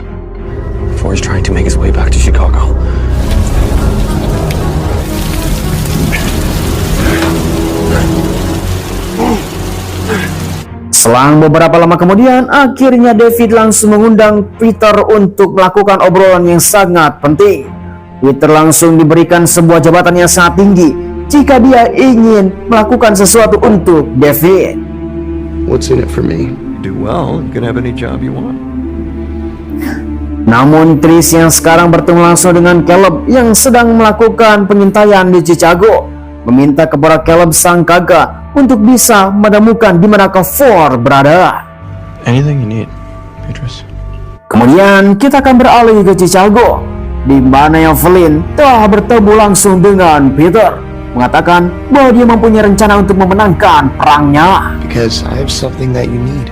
Ford is trying to make his way back to Chicago. Selang beberapa lama kemudian, akhirnya David langsung mengundang Peter untuk melakukan obrolan yang sangat penting. Peter langsung diberikan sebuah jabatan yang sangat tinggi jika dia ingin melakukan sesuatu untuk David. What's in it for me? You do well, you can have any job you want. Namun Trish yang sekarang bertemu langsung dengan Caleb yang sedang melakukan pengintaian di Chicago, meminta kepada Caleb sang kakak untuk bisa menemukan di mana Ford berada. Anything you need, Beatrice. Kemudian kita akan beralih ke Chicago, di mana Evelyn telah bertemu langsung dengan Peter, mengatakan bahwa dia mempunyai rencana untuk memenangkan perangnya. Because I have something that you need.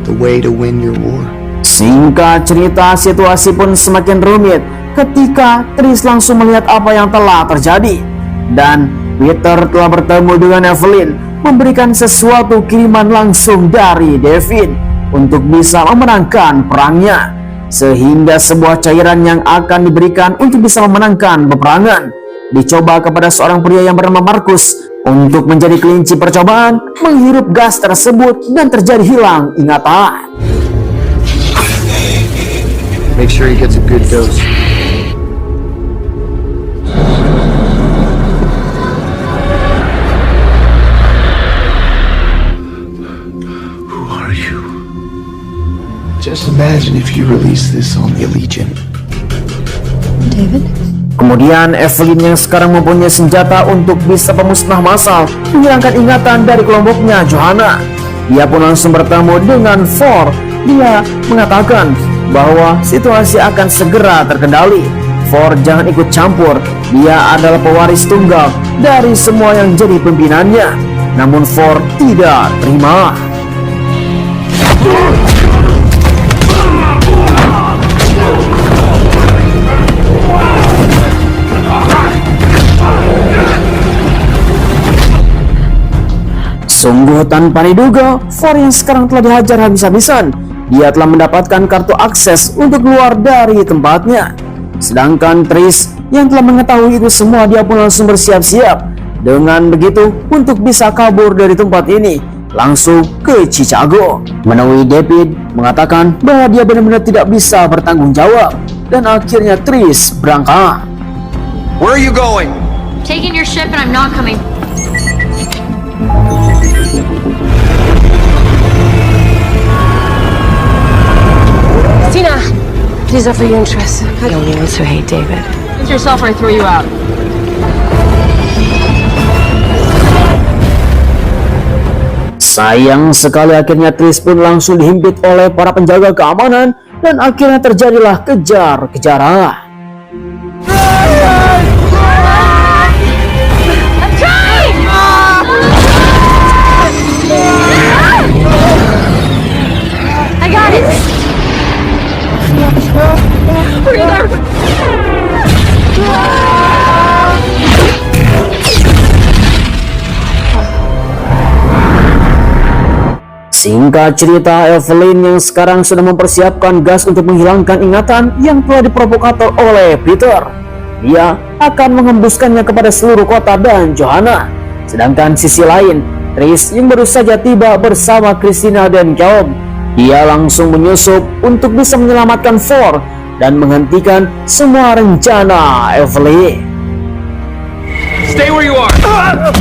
The way to win your war. Singkat cerita, situasi pun semakin rumit ketika Trish langsung melihat apa yang telah terjadi, dan Peter telah bertemu dengan Evelyn, memberikan sesuatu kiriman langsung dari David untuk bisa memenangkan perangnya, sehingga sebuah cairan yang akan diberikan untuk bisa memenangkan peperangan dicoba kepada seorang pria yang bernama Marcus untuk menjadi kelinci percobaan menghirup gas tersebut dan terjadi hilang ingatan. Make sure he gets a good dose. Just imagine if you release this on the Legion. David? Kemudian Evelyn yang sekarang mempunyai senjata untuk bisa pemusnah massal menghilangkan ingatan dari kelompoknya Johanna. Dia pun langsung bertemu dengan Ford. Dia mengatakan bahwa situasi akan segera terkendali. Ford jangan ikut campur. Dia adalah pewaris tunggal dari semua yang jadi pimpinannya. Namun Ford tidak terima. Sungguh tanpa diduga, Ford yang sekarang telah dihajar habis-habisan. Dia telah mendapatkan kartu akses untuk keluar dari tempatnya. Sedangkan Trish yang telah mengetahui itu semua, dia pun langsung bersiap-siap. Dengan begitu, untuk bisa kabur dari tempat ini, langsung ke Chicago. Menemui David, mengatakan bahwa dia benar-benar tidak bisa bertanggung jawab. Dan akhirnya Trish berangkat. Where are you going? Taking your ship and I'm not coming. Tina, please offer your interest. I only also hate David. Get yourself or I throw you out. Sayang sekali akhirnya Trish pun langsung dihimpit oleh para penjaga keamanan dan akhirnya terjadilah kejar-kejaran. I got it! Singkat cerita, Evelyn yang sekarang sedang mempersiapkan gas untuk menghilangkan ingatan yang telah diprovokator oleh Peter. Dia akan menghembuskannya kepada seluruh kota dan Johanna. Sedangkan sisi lain, Tris yang baru saja tiba bersama Christina dan Caleb, dia langsung menyusup untuk bisa menyelamatkan Thor dan menghentikan semua rencana Evelyn. Stay where you are!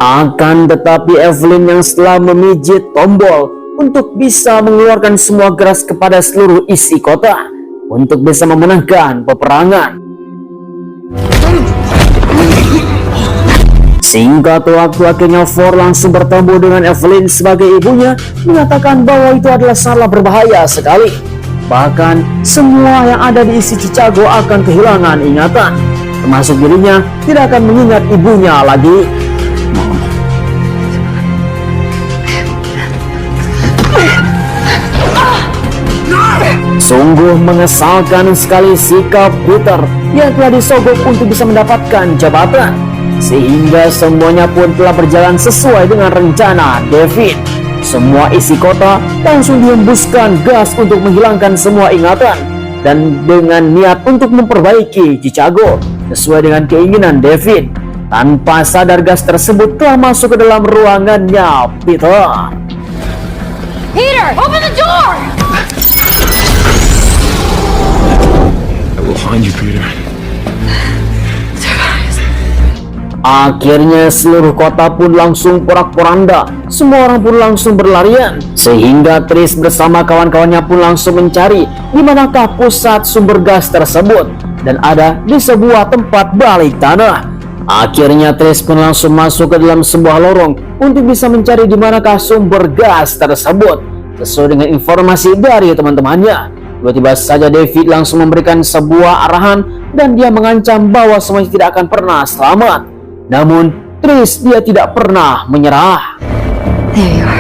Akan tetapi Evelyn yang setelah memijit tombol untuk bisa mengeluarkan semua gas kepada seluruh isi kota untuk bisa memenangkan peperangan. Singkat waktu, akhirnya Thor langsung bertemu dengan Evelyn sebagai ibunya, mengatakan bahwa itu adalah salah berbahaya sekali. Bahkan semua yang ada di isi Chicago akan kehilangan ingatan, termasuk dirinya tidak akan mengingat ibunya lagi. Sungguh mengesalkan sekali sikap Peter yang telah disogok untuk bisa mendapatkan jabatan, sehingga semuanya pun telah berjalan sesuai dengan rencana David. Semua isi kota langsung dihembuskan gas untuk menghilangkan semua ingatan dan dengan niat untuk memperbaiki Chicago sesuai dengan keinginan David. Tanpa sadar gas tersebut telah masuk ke dalam ruangannya Peter. Peter, open the door! I will find you, Peter. Akhirnya seluruh kota pun langsung porak-poranda. Semua orang pun langsung berlarian, sehingga Tris bersama kawan-kawannya pun langsung mencari di manakah pusat sumber gas tersebut, dan ada di sebuah tempat balik tanah. Akhirnya Tris pun langsung masuk ke dalam sebuah lorong untuk bisa mencari di manakah sumber gas tersebut. Sesuai dengan informasi dari teman-temannya, tiba-tiba saja David langsung memberikan sebuah arahan dan dia mengancam bahwa semuanya tidak akan pernah selamat. Namun Tris dia tidak pernah menyerah. There you are.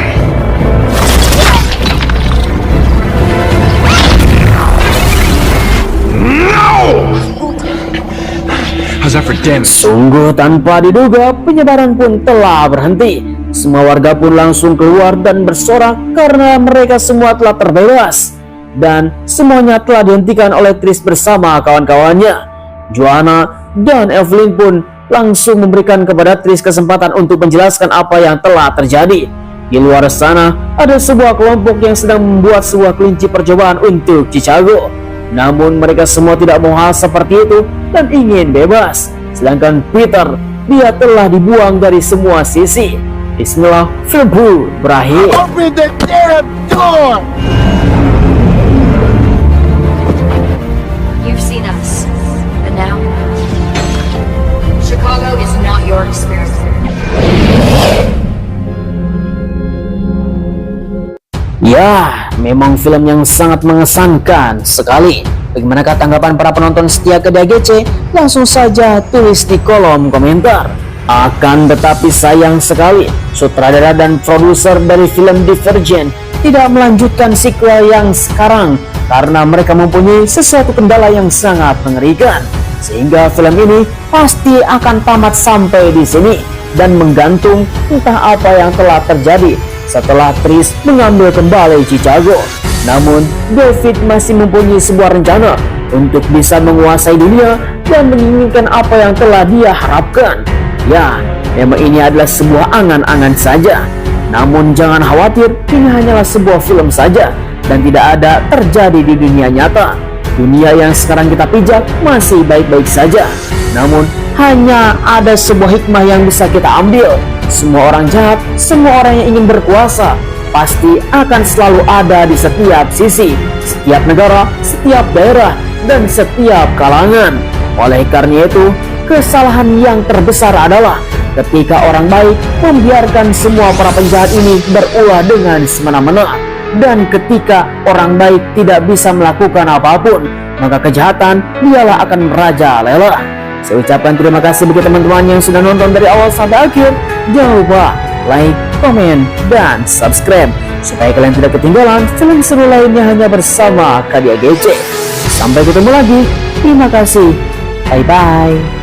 How's that for damage? Sungguh tanpa diduga, penyebaran pun telah berhenti. Semua warga pun langsung keluar dan bersorak karena mereka semua telah terbebas. Dan semuanya telah dihentikan oleh Tris bersama kawan-kawannya. Johanna dan Evelyn pun langsung memberikan kepada Tris kesempatan untuk menjelaskan apa yang telah terjadi. Di luar sana, ada sebuah kelompok yang sedang membuat sebuah kelinci percobaan untuk Chicago. Namun mereka semua tidak mau hal seperti itu dan ingin bebas. Sedangkan Peter, dia telah dibuang dari semua sisi. Bismillah, film berakhir. Open the damn door! You've seen us, but now Chicago is not your experiment. Ya, memang film yang sangat mengesankan sekali. Bagaimanakah tanggapan para penonton setia ke DAGC? Langsung saja tulis di kolom komentar. Akan tetapi sayang sekali, sutradara dan produser dari film Divergent tidak melanjutkan sequel yang sekarang karena mereka mempunyai sesuatu kendala yang sangat mengerikan, sehingga film ini pasti akan tamat sampai di sini dan menggantung entah apa yang telah terjadi setelah Tris mengambil kembali Chicago. Namun David masih mempunyai sebuah rencana untuk bisa menguasai dunia dan menginginkan apa yang telah dia harapkan. Ya, memang ini adalah sebuah angan-angan saja. Namun jangan khawatir, ini hanyalah sebuah film saja dan tidak ada terjadi di dunia nyata. Dunia yang sekarang kita pijak masih baik-baik saja. Namun hanya ada sebuah hikmah yang bisa kita ambil. semua orang jahat, semua orang yang ingin berkuasa pasti akan selalu ada di setiap sisi, setiap negara, setiap daerah, dan setiap kalangan. Oleh karena itu, kesalahan yang terbesar adalah ketika orang baik membiarkan semua para penjahat ini berulah dengan semena-mena. Dan ketika orang baik tidak bisa melakukan apapun, maka kejahatan dialah akan merajalela. Saya ucapkan terima kasih bagi teman-teman yang sudah nonton dari awal sampai akhir. Jangan lupa like, komen, dan subscribe supaya kalian tidak ketinggalan film seru lainnya hanya bersama Kadia GC. Sampai ketemu lagi. Terima kasih. Bye-bye.